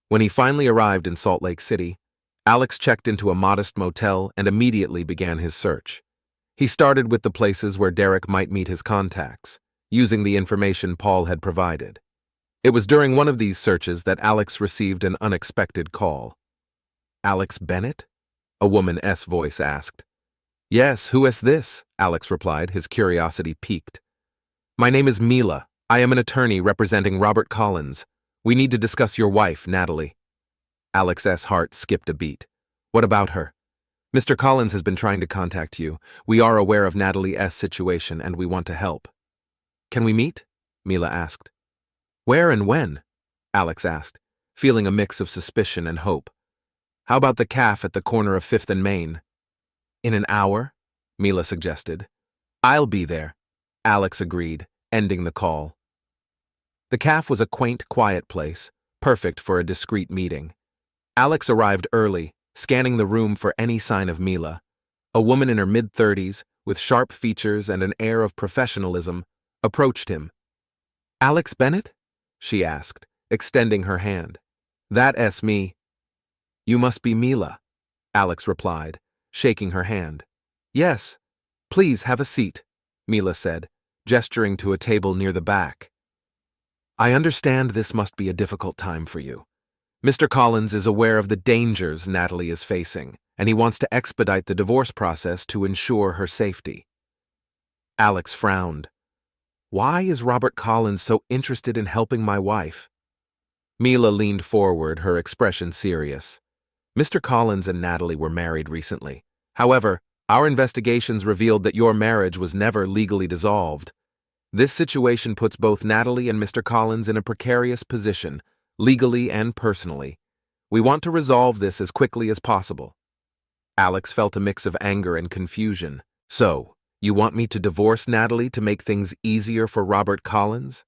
When he finally arrived in Salt Lake City, Alex checked into a modest motel and immediately began his search. He started with the places where Derek might meet his contacts, using the information Paul had provided. It was during one of these searches that Alex received an unexpected call. "Alex Bennett?" a woman's voice asked. "Yes, who is this?" Alex replied, his curiosity piqued. "My name is Mila. I am an attorney representing Robert Collins. We need to discuss your wife, Natalie." Alex's heart skipped a beat. "What about her?" "Mr. Collins has been trying to contact you. We are aware of Natalie's situation and we want to help." "Can we meet?" Mila asked. "Where and when?" Alex asked, feeling a mix of suspicion and hope. "How about the cafe at the corner of 5th and Main?" "In an hour?" Mila suggested. "I'll be there," Alex agreed, ending the call. The cafe was a quaint, quiet place, perfect for a discreet meeting. Alex arrived early, scanning the room for any sign of Mila. A woman in her mid-30s, with sharp features and an air of professionalism, approached him. "Alex Bennett?" she asked, extending her hand. "That's me." "You must be Mila," Alex replied, shaking her hand. "Yes. Please have a seat," Mila said, gesturing to a table near the back. "I understand this must be a difficult time for you. Mr. Collins is aware of the dangers Natalie is facing, and he wants to expedite the divorce process to ensure her safety." Alex frowned. "Why is Robert Collins so interested in helping my wife?" Mila leaned forward, her expression serious. "Mr. Collins and Natalie were married recently. However, our investigations revealed that your marriage was never legally dissolved. This situation puts both Natalie and Mr. Collins in a precarious position, legally and personally. We want to resolve this as quickly as possible." Alex felt a mix of anger and confusion. "So, you want me to divorce Natalie to make things easier for Robert Collins?"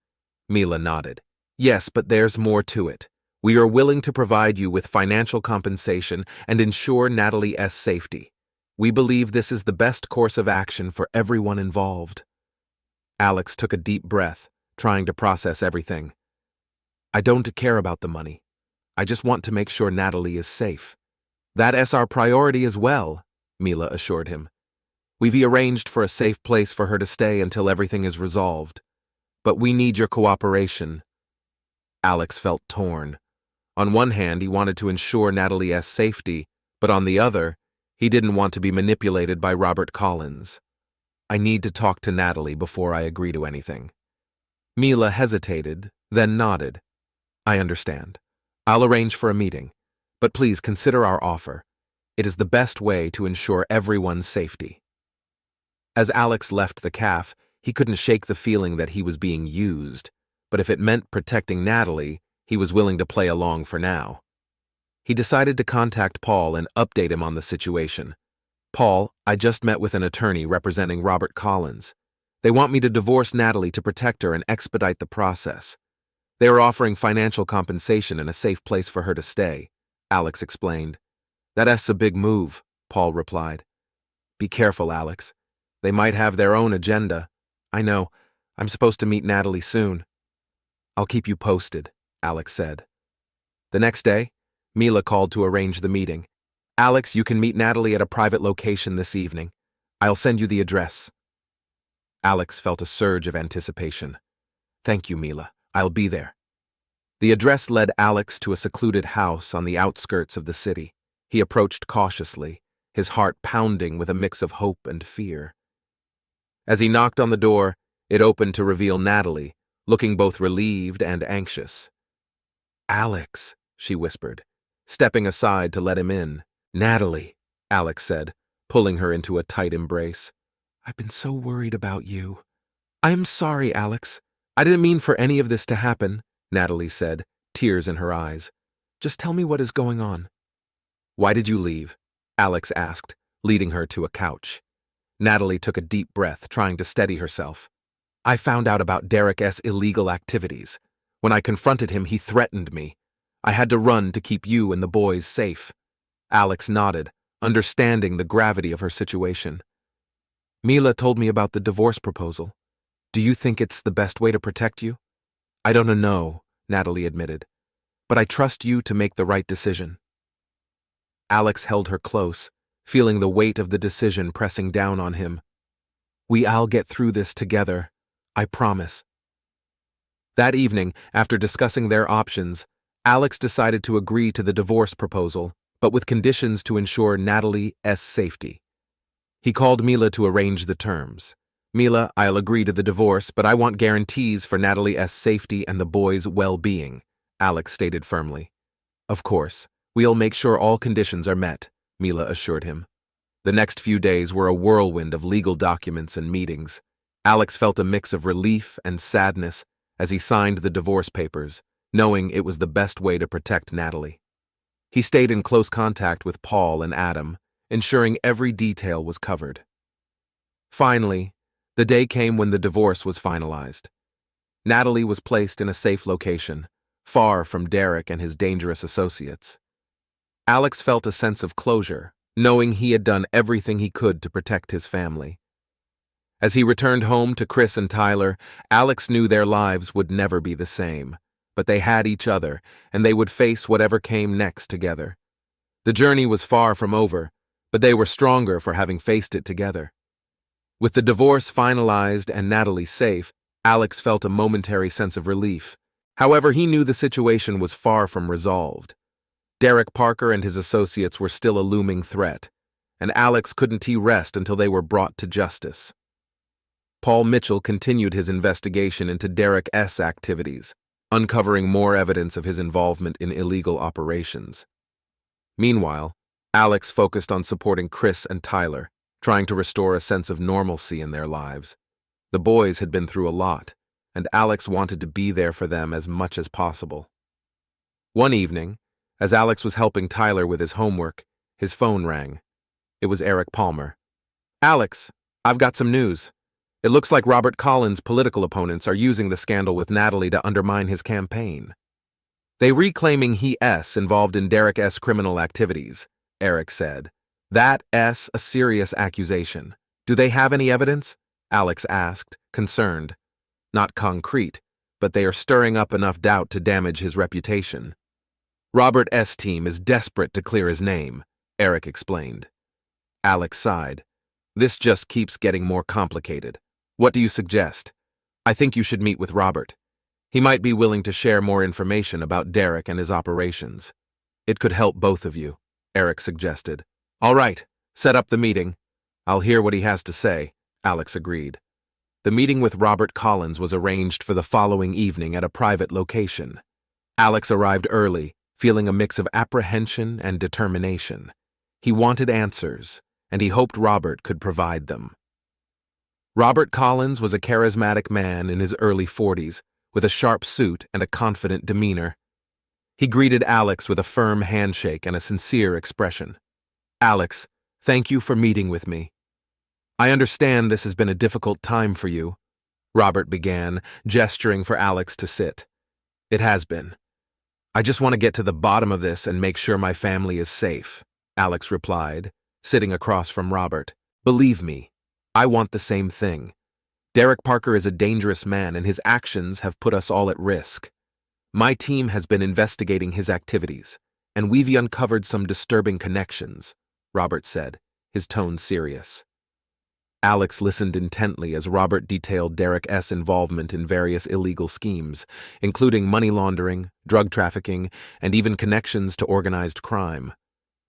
Mila nodded. "Yes, but there's more to it. We are willing to provide you with financial compensation and ensure Natalie's safety. We believe this is the best course of action for everyone involved." Alex took a deep breath, trying to process everything. "I don't care about the money. I just want to make sure Natalie is safe." "That's our priority as well," Mila assured him. "We've arranged for a safe place for her to stay until everything is resolved. But we need your cooperation." Alex felt torn. On one hand, he wanted to ensure Natalie's safety, but on the other, he didn't want to be manipulated by Robert Collins. "I need to talk to Natalie before I agree to anything." Mila hesitated, then nodded. "I understand. I'll arrange for a meeting, but please consider our offer. It is the best way to ensure everyone's safety." As Alex left the cafe, he couldn't shake the feeling that he was being used, but if it meant protecting Natalie, he was willing to play along for now. He decided to contact Paul and update him on the situation. Paul, I just met with an attorney representing Robert Collins. They want me to divorce Natalie to protect her and expedite the process. They are offering financial compensation and a safe place for her to stay, Alex explained. That's a big move, Paul replied. Be careful, Alex. They might have their own agenda. I know. I'm supposed to meet Natalie soon. I'll keep you posted, Alex said. The next day, Mila called to arrange the meeting. Alex, you can meet Natalie at a private location this evening. I'll send you the address. Alex felt a surge of anticipation. Thank you, Mila. I'll be there. The address led Alex to a secluded house on the outskirts of the city. He approached cautiously, his heart pounding with a mix of hope and fear. As he knocked on the door, it opened to reveal Natalie, looking both relieved and anxious. Alex, she whispered, stepping aside to let him in. Natalie, Alex said, pulling her into a tight embrace. I've been so worried about you. I am sorry, Alex. I didn't mean for any of this to happen, Natalie said, tears in her eyes. Just tell me what is going on. Why did you leave? Alex asked, leading her to a couch. Natalie took a deep breath, trying to steady herself. I found out about Derek's illegal activities. When I confronted him, he threatened me. I had to run to keep you and the boys safe. Alex nodded, understanding the gravity of her situation. Mila told me about the divorce proposal. Do you think it's the best way to protect you? I don't know, Natalie admitted, but I trust you to make the right decision. Alex held her close, feeling the weight of the decision pressing down on him. I'll get through this together, I promise. That evening, after discussing their options, Alex decided to agree to the divorce proposal, but with conditions to ensure Natalie's safety. He called Mila to arrange the terms. Mila, I'll agree to the divorce, but I want guarantees for Natalie's safety and the boys' well-being, Alex stated firmly. Of course, we'll make sure all conditions are met, Mila assured him. The next few days were a whirlwind of legal documents and meetings. Alex felt a mix of relief and sadness as he signed the divorce papers, knowing it was the best way to protect Natalie. He stayed in close contact with Paul and Adam, ensuring every detail was covered. Finally, the day came when the divorce was finalized. Natalie was placed in a safe location, far from Derek and his dangerous associates. Alex felt a sense of closure, knowing he had done everything he could to protect his family. As he returned home to Chris and Tyler, Alex knew their lives would never be the same, but they had each other, and they would face whatever came next together. The journey was far from over, but they were stronger for having faced it together. With the divorce finalized and Natalie safe, Alex felt a momentary sense of relief. However, he knew the situation was far from resolved. Derek Parker and his associates were still a looming threat, and Alex couldn't rest until they were brought to justice. Paul Mitchell continued his investigation into Derek's activities, uncovering more evidence of his involvement in illegal operations. Meanwhile, Alex focused on supporting Chris and Tyler, trying to restore a sense of normalcy in their lives. The boys had been through a lot, and Alex wanted to be there for them as much as possible. One evening, as Alex was helping Tyler with his homework, his phone rang. It was Eric Palmer. Alex, I've got some news. It looks like Robert Collins' political opponents are using the scandal with Natalie to undermine his campaign. They reclaiming he's involved in Derek's criminal activities, Eric said. That's a serious accusation. Do they have any evidence? Alex asked, concerned. Not concrete, but they are stirring up enough doubt to damage his reputation. Robert's team is desperate to clear his name, Eric explained. Alex sighed. This just keeps getting more complicated. What do you suggest? I think you should meet with Robert. He might be willing to share more information about Derek and his operations. It could help both of you, Eric suggested. All right, set up the meeting. I'll hear what he has to say, Alex agreed. The meeting with Robert Collins was arranged for the following evening at a private location. Alex arrived early, feeling a mix of apprehension and determination. He wanted answers, and he hoped Robert could provide them. Robert Collins was a charismatic man in his early 40s, with a sharp suit and a confident demeanor. He greeted Alex with a firm handshake and a sincere expression. Alex, Thank you for meeting with me. I understand this has been a difficult time for you, Robert began, gesturing for Alex to sit. It has been. I just want to get to the bottom of this and make sure my family is safe, Alex replied, sitting across from Robert. Believe me, I want the same thing. Derek Parker is a dangerous man and his actions have put us all at risk. My team has been investigating his activities, and we've uncovered some disturbing connections, Robert said, his tone serious. Alex listened intently as Robert detailed Derek's involvement in various illegal schemes, including money laundering, drug trafficking, and even connections to organized crime.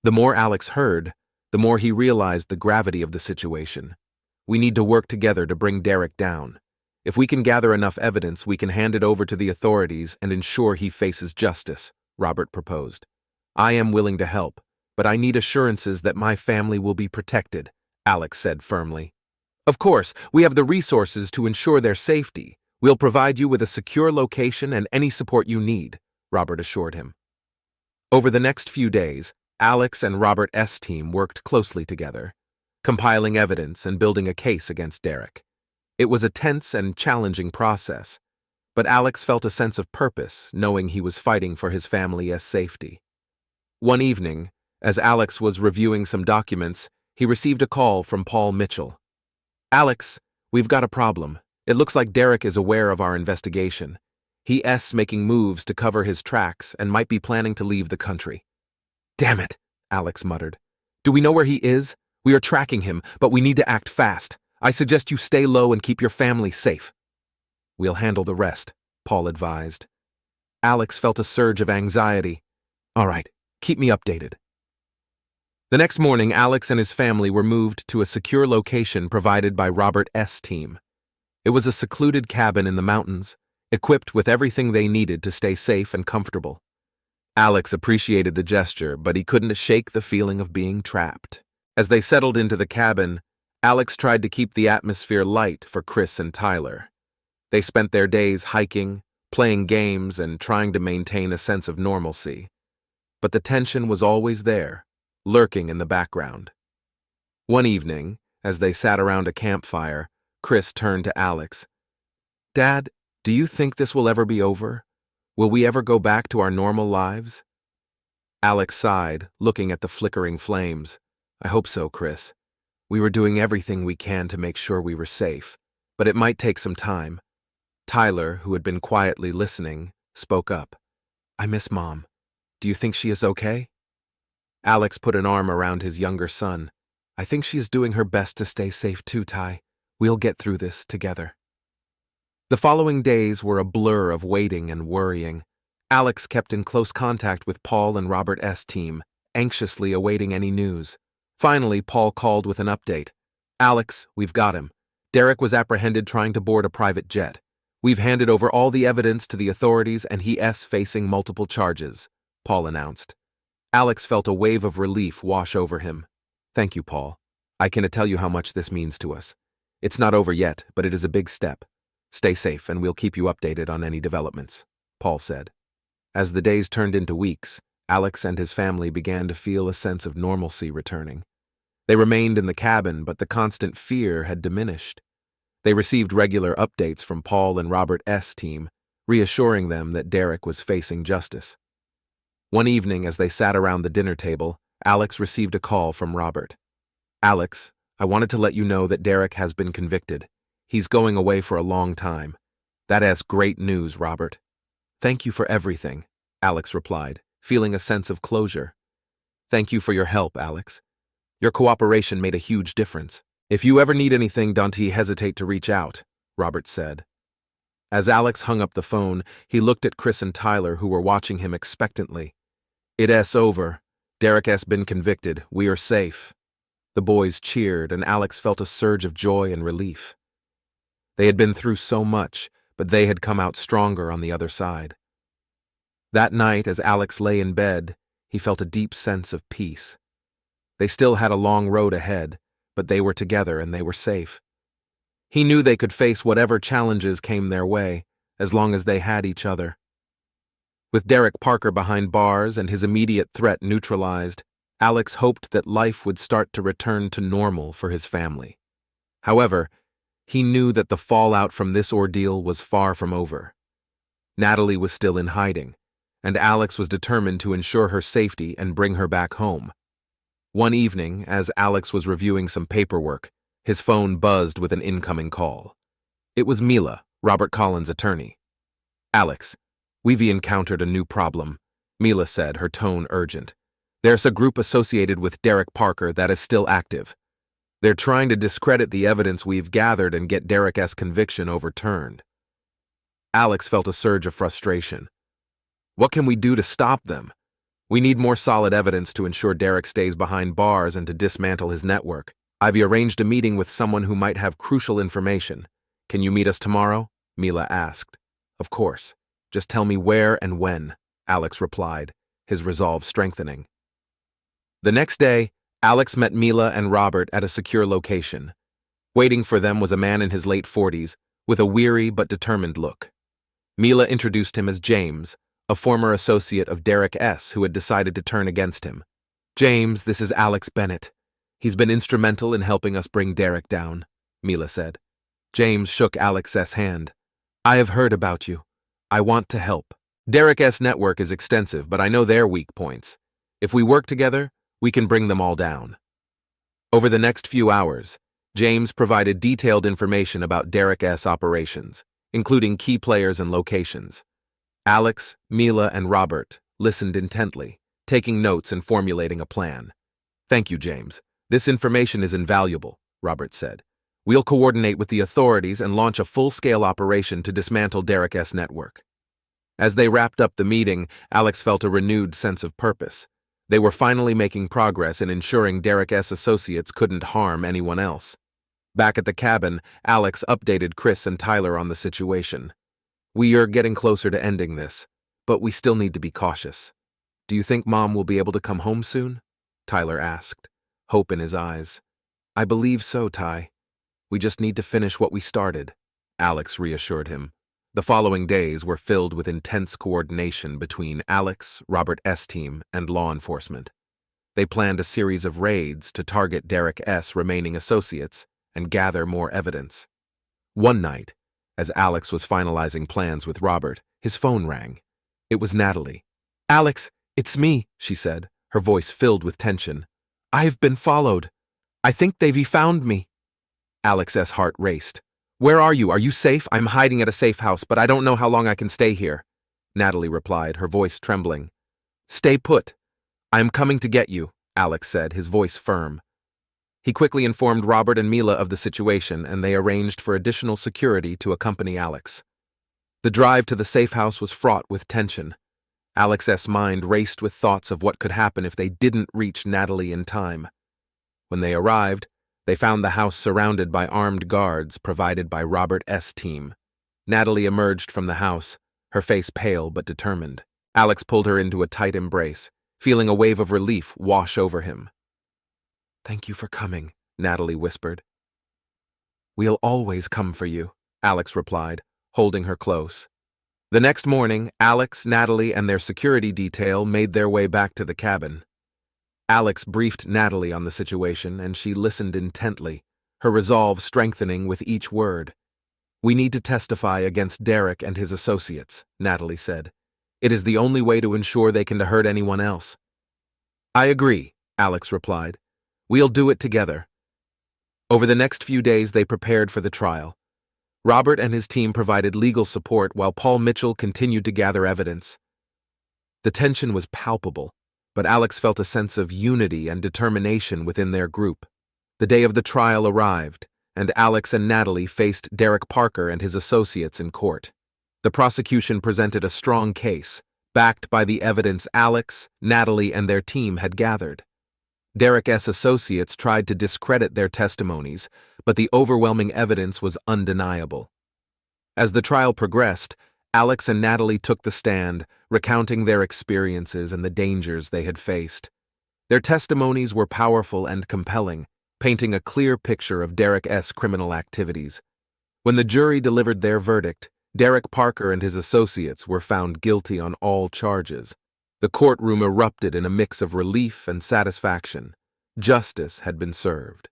The more Alex heard, the more he realized the gravity of the situation. We need to work together to bring Derek down. If we can gather enough evidence, we can hand it over to the authorities and ensure he faces justice, Robert proposed. I am willing to help, but I need assurances that my family will be protected, Alex said firmly. Of course, we have the resources to ensure their safety. We'll provide you with a secure location and any support you need, Robert assured him. Over the next few days, Alex and Robert's team worked closely together, compiling evidence and building a case against Derek. It was a tense and challenging process, but Alex felt a sense of purpose, knowing he was fighting for his family's safety. One evening, as Alex was reviewing some documents, he received a call from Paul Mitchell. Alex, we've got a problem. It looks like Derek is aware of our investigation. He's making moves to cover his tracks and might be planning to leave the country. Damn it, Alex muttered. Do we know where he is? We are tracking him, but we need to act fast. I suggest you stay low and keep your family safe. We'll handle the rest, Paul advised. Alex felt a surge of anxiety. All right, keep me updated. The next morning, Alex and his family were moved to a secure location provided by Robert's team. It was a secluded cabin in the mountains, equipped with everything they needed to stay safe and comfortable. Alex appreciated the gesture, but he couldn't shake the feeling of being trapped. As they settled into the cabin, Alex tried to keep the atmosphere light for Chris and Tyler. They spent their days hiking, playing games, and trying to maintain a sense of normalcy. But the tension was always there, lurking in the background. One evening, as they sat around a campfire, Chris turned to Alex. Dad, do you think this will ever be over? Will we ever go back to our normal lives? Alex sighed, looking at the flickering flames. I hope so, Chris. We were doing everything we can to make sure we were safe, but it might take some time. Tyler, who had been quietly listening, spoke up. I miss Mom. Do you think she is okay? Alex put an arm around his younger son. I think she is doing her best to stay safe too, Ty. We'll get through this together. The following days were a blur of waiting and worrying. Alex kept in close contact with Paul and Robert's team, anxiously awaiting any news. Finally, Paul called with an update. Alex, we've got him. Derek was apprehended trying to board a private jet. We've handed over all the evidence to the authorities and he's facing multiple charges, Paul announced. Alex felt a wave of relief wash over him. Thank you, Paul. I can tell you how much this means to us. It's not over yet, but it is a big step. Stay safe and we'll keep you updated on any developments, Paul said. As the days turned into weeks, Alex and his family began to feel a sense of normalcy returning. They remained in the cabin, but the constant fear had diminished. They received regular updates from Paul and Robert's team, reassuring them that Derek was facing justice. One evening, as they sat around the dinner table, Alex received a call from Robert. Alex, I wanted to let you know that Derek has been convicted. He's going away for a long time. That is great news, Robert. Thank you for everything, Alex replied, feeling a sense of closure. Thank you for your help, Alex. Your cooperation made a huge difference. If you ever need anything, don't hesitate to reach out, Robert said. As Alex hung up the phone, he looked at Chris and Tyler, who were watching him expectantly. It's over. Derek has been convicted. We are safe. The boys cheered, and Alex felt a surge of joy and relief. They had been through so much, but they had come out stronger on the other side. That night, as Alex lay in bed, he felt a deep sense of peace. They still had a long road ahead, but they were together and they were safe. He knew they could face whatever challenges came their way, as long as they had each other. With Derek Parker behind bars and his immediate threat neutralized, Alex hoped that life would start to return to normal for his family. However, he knew that the fallout from this ordeal was far from over. Natalie was still in hiding, and Alex was determined to ensure her safety and bring her back home. One evening, as Alex was reviewing some paperwork, his phone buzzed with an incoming call. It was Mila, Robert Collins' attorney. "Alex, we've encountered a new problem," Mila said, her tone urgent. "There's a group associated with Derek Parker that is still active. They're trying to discredit the evidence we've gathered and get Derek's conviction overturned." Alex felt a surge of frustration. "What can we do to stop them? We need more solid evidence to ensure Derek stays behind bars and to dismantle his network. I've arranged a meeting with someone who might have crucial information. Can you meet us tomorrow?" Mila asked. "Of course. Just tell me where and when," Alex replied, his resolve strengthening. The next day, Alex met Mila and Robert at a secure location. Waiting for them was a man in his late 40s, with a weary but determined look. Mila introduced him as James, a former associate of Derek S. who had decided to turn against him. "James, this is Alex Bennett. He's been instrumental in helping us bring Derek down," Mila said. James shook Alex's hand. "I have heard about you. I want to help. Derek's network is extensive, but I know their weak points. If we work together, we can bring them all down." Over the next few hours, James provided detailed information about Derek's operations, including key players and locations. Alex, Mila, and Robert listened intently, taking notes and formulating a plan. "Thank you, James. This information is invaluable," Robert said. "We'll coordinate with the authorities and launch a full-scale operation to dismantle Derek's network." As they wrapped up the meeting, Alex felt a renewed sense of purpose. They were finally making progress in ensuring Derek's associates couldn't harm anyone else. Back at the cabin, Alex updated Chris and Tyler on the situation. "We are getting closer to ending this, but we still need to be cautious. Do you think Mom will be able to come home soon?" Tyler asked, hope in his eyes. "I believe so, Ty. We just need to finish what we started," Alex reassured him. The following days were filled with intense coordination between Alex, Robert's team, and law enforcement. They planned a series of raids to target Derek's remaining associates and gather more evidence. One night, as Alex was finalizing plans with Robert, his phone rang. It was Natalie. "Alex, it's me," she said, her voice filled with tension. "I've been followed. I think they've found me." Alex's heart raced. "Where are you? Are you safe?" "I'm hiding at a safe house, but I don't know how long I can stay here," Natalie replied, her voice trembling. "Stay put. I am coming to get you," Alex said, his voice firm. He quickly informed Robert and Mila of the situation, and they arranged for additional security to accompany Alex. The drive to the safe house was fraught with tension. Alex's mind raced with thoughts of what could happen if they didn't reach Natalie in time. When they arrived, they found the house surrounded by armed guards provided by Robert's team. Natalie emerged from the house, her face pale but determined. Alex pulled her into a tight embrace, feeling a wave of relief wash over him. "Thank you for coming," Natalie whispered. "We'll always come for you," Alex replied, holding her close. The next morning, Alex, Natalie, and their security detail made their way back to the cabin. Alex briefed Natalie on the situation, and she listened intently, her resolve strengthening with each word. "We need to testify against Derek and his associates," Natalie said. "It is the only way to ensure they can hurt anyone else." "I agree," Alex replied. "We'll do it together." Over the next few days, they prepared for the trial. Robert and his team provided legal support while Paul Mitchell continued to gather evidence. The tension was palpable, but Alex felt a sense of unity and determination within their group. The day of the trial arrived, and Alex and Natalie faced Derek Parker and his associates in court. The prosecution presented a strong case, backed by the evidence Alex, Natalie, and their team had gathered. Derek's associates tried to discredit their testimonies, but the overwhelming evidence was undeniable. As the trial progressed, Alex and Natalie took the stand, recounting their experiences and the dangers they had faced. Their testimonies were powerful and compelling, painting a clear picture of Derek's criminal activities. When the jury delivered their verdict, Derek Parker and his associates were found guilty on all charges. The courtroom erupted in a mix of relief and satisfaction. Justice had been served.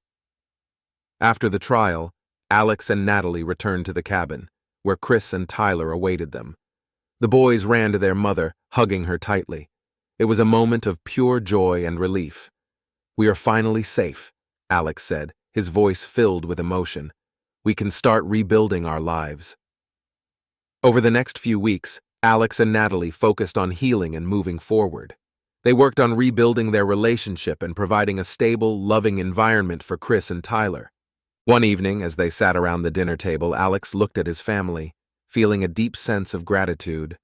After the trial, Alex and Natalie returned to the cabin, where Chris and Tyler awaited them. The boys ran to their mother, hugging her tightly. It was a moment of pure joy and relief. "We are finally safe," Alex said, his voice filled with emotion. "We can start rebuilding our lives." Over the next few weeks, Alex and Natalie focused on healing and moving forward. They worked on rebuilding their relationship and providing a stable, loving environment for Chris and Tyler. One evening, as they sat around the dinner table, Alex looked at his family, feeling a deep sense of gratitude.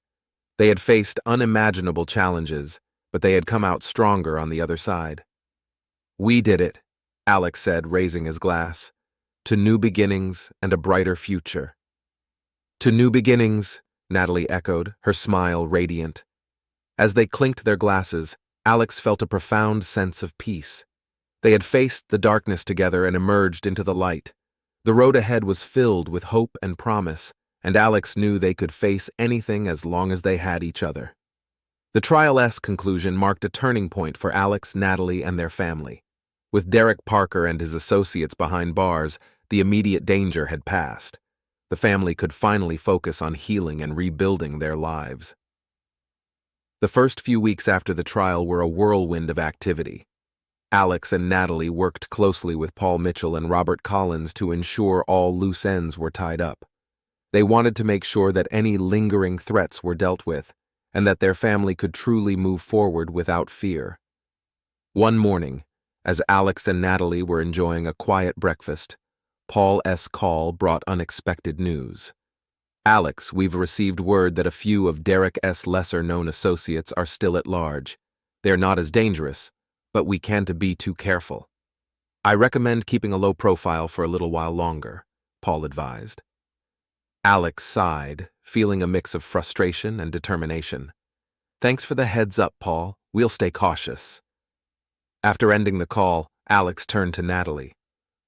They had faced unimaginable challenges, but they had come out stronger on the other side. "We did it," Alex said, raising his glass. "To new beginnings and a brighter future." "To new beginnings," Natalie echoed, her smile radiant. As they clinked their glasses, Alex felt a profound sense of peace. They had faced the darkness together and emerged into the light. The road ahead was filled with hope and promise, and Alex knew they could face anything as long as they had each other. The trial-esque conclusion marked a turning point for Alex, Natalie, and their family. With Derek Parker and his associates behind bars, the immediate danger had passed. The family could finally focus on healing and rebuilding their lives. The first few weeks after the trial were a whirlwind of activity. Alex and Natalie worked closely with Paul Mitchell and Robert Collins to ensure all loose ends were tied up. They wanted to make sure that any lingering threats were dealt with, and that their family could truly move forward without fear. One morning, as Alex and Natalie were enjoying a quiet breakfast, Paul's call brought unexpected news. "Alex, we've received word that a few of Derek's lesser-known associates are still at large. They're not as dangerous, but we can't be too careful. I recommend keeping a low profile for a little while longer," Paul advised. Alex sighed, feeling a mix of frustration and determination. "Thanks for the heads up, Paul. We'll stay cautious." After ending the call, Alex turned to Natalie.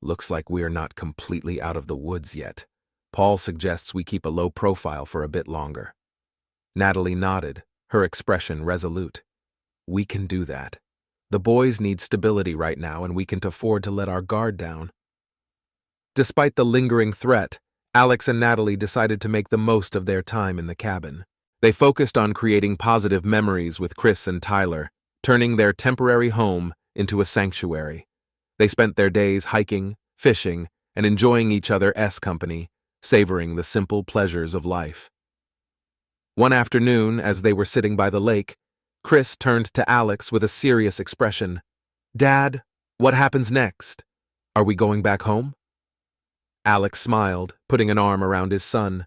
"Looks like we're not completely out of the woods yet. Paul suggests we keep a low profile for a bit longer." Natalie nodded, her expression resolute. "We can do that. The boys need stability right now, and we can't afford to let our guard down." Despite the lingering threat, Alex and Natalie decided to make the most of their time in the cabin. They focused on creating positive memories with Chris and Tyler, turning their temporary home into a sanctuary. They spent their days hiking, fishing, and enjoying each other's company, savoring the simple pleasures of life. One afternoon, as they were sitting by the lake, Chris turned to Alex with a serious expression. "Dad, what happens next? Are we going back home?" Alex smiled, putting an arm around his son.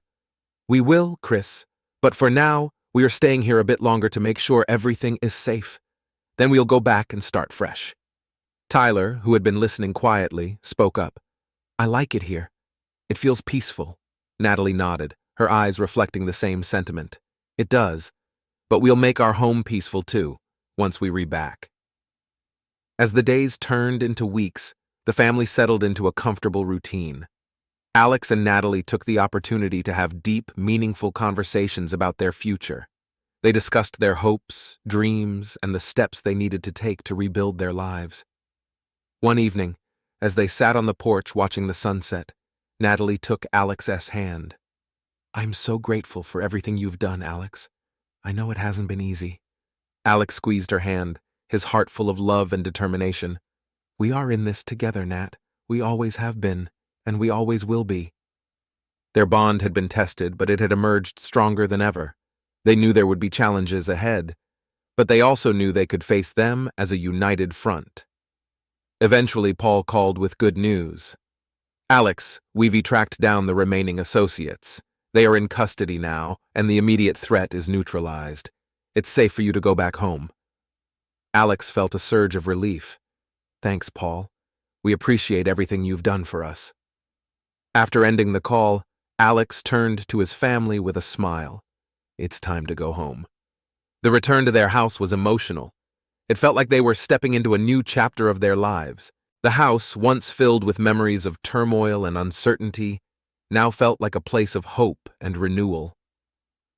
"We will, Chris, but for now, we are staying here a bit longer to make sure everything is safe. Then we'll go back and start fresh." Tyler, who had been listening quietly, spoke up. "I like it here. It feels peaceful." Natalie nodded, her eyes reflecting the same sentiment. "It does, but we'll make our home peaceful too, once we re-back." As the days turned into weeks, the family settled into a comfortable routine. Alex and Natalie took the opportunity to have deep, meaningful conversations about their future. They discussed their hopes, dreams, and the steps they needed to take to rebuild their lives. One evening, as they sat on the porch watching the sunset, Natalie took Alex's hand. "I'm so grateful for everything you've done, Alex. I know it hasn't been easy." Alex squeezed her hand, his heart full of love and determination. "We are in this together, Nat. We always have been, and we always will be." Their bond had been tested, but it had emerged stronger than ever. They knew there would be challenges ahead, but they also knew they could face them as a united front. Eventually, Paul called with good news. "Alex, we've tracked down the remaining associates. They are in custody now, and the immediate threat is neutralized. It's safe for you to go back home." Alex felt a surge of relief. "Thanks, Paul. We appreciate everything you've done for us." After ending the call, Alex turned to his family with a smile. It's time to go home. The return to their house was emotional. It felt like they were stepping into a new chapter of their lives. The house, once filled with memories of turmoil and uncertainty, now felt like a place of hope and renewal.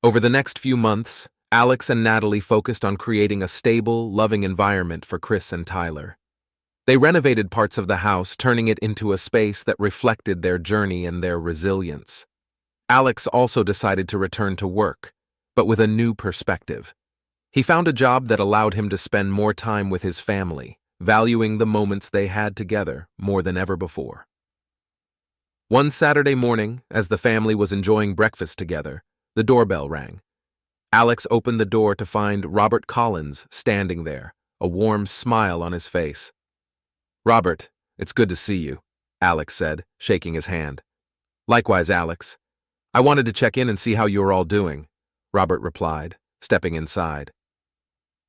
Over the next few months, Alex and Natalie focused on creating a stable, loving environment for Chris and Tyler. They renovated parts of the house, turning it into a space that reflected their journey and their resilience. Alex also decided to return to work, but with a new perspective. He found a job that allowed him to spend more time with his family, valuing the moments they had together more than ever before. One Saturday morning, as the family was enjoying breakfast together, the doorbell rang. Alex opened the door to find Robert Collins standing there, a warm smile on his face. "Robert, it's good to see you," Alex said, shaking his hand. "Likewise, Alex. I wanted to check in and see how you were all doing," Robert replied, stepping inside.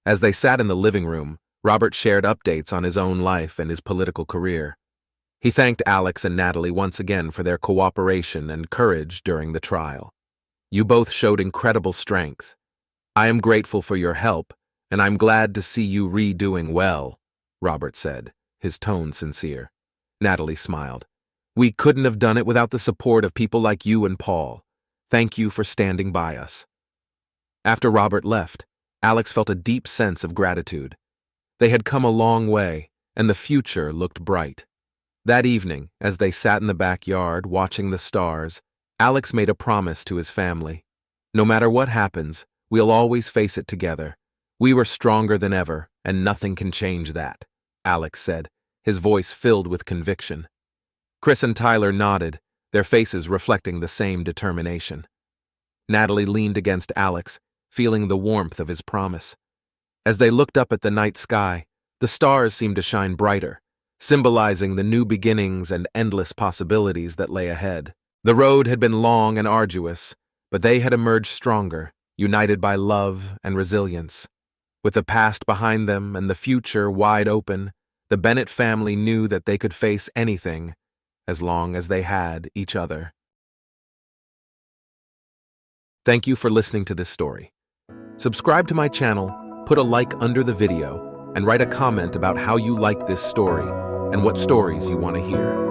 As they sat in the living room, Robert shared updates on his own life and his political career. He thanked Alex and Natalie once again for their cooperation and courage during the trial. "You both showed incredible strength. I am grateful for your help, and I'm glad to see you redoing well," Robert said, his tone sincere. Natalie smiled. "We couldn't have done it without the support of people like you and Paul. Thank you for standing by us." After Robert left, Alex felt a deep sense of gratitude. They had come a long way, and the future looked bright. That evening, as they sat in the backyard watching the stars, Alex made a promise to his family. "No matter what happens, we'll always face it together. We were stronger than ever, and nothing can change that," Alex said, his voice filled with conviction. Chris and Tyler nodded, their faces reflecting the same determination. Natalie leaned against Alex, feeling the warmth of his promise. As they looked up at the night sky, the stars seemed to shine brighter, symbolizing the new beginnings and endless possibilities that lay ahead. The road had been long and arduous, but they had emerged stronger, united by love and resilience. With the past behind them and the future wide open, the Bennett family knew that they could face anything as long as they had each other. Thank you for listening to this story. Subscribe to my channel, put a like under the video, and write a comment about how you liked this story and what stories you want to hear.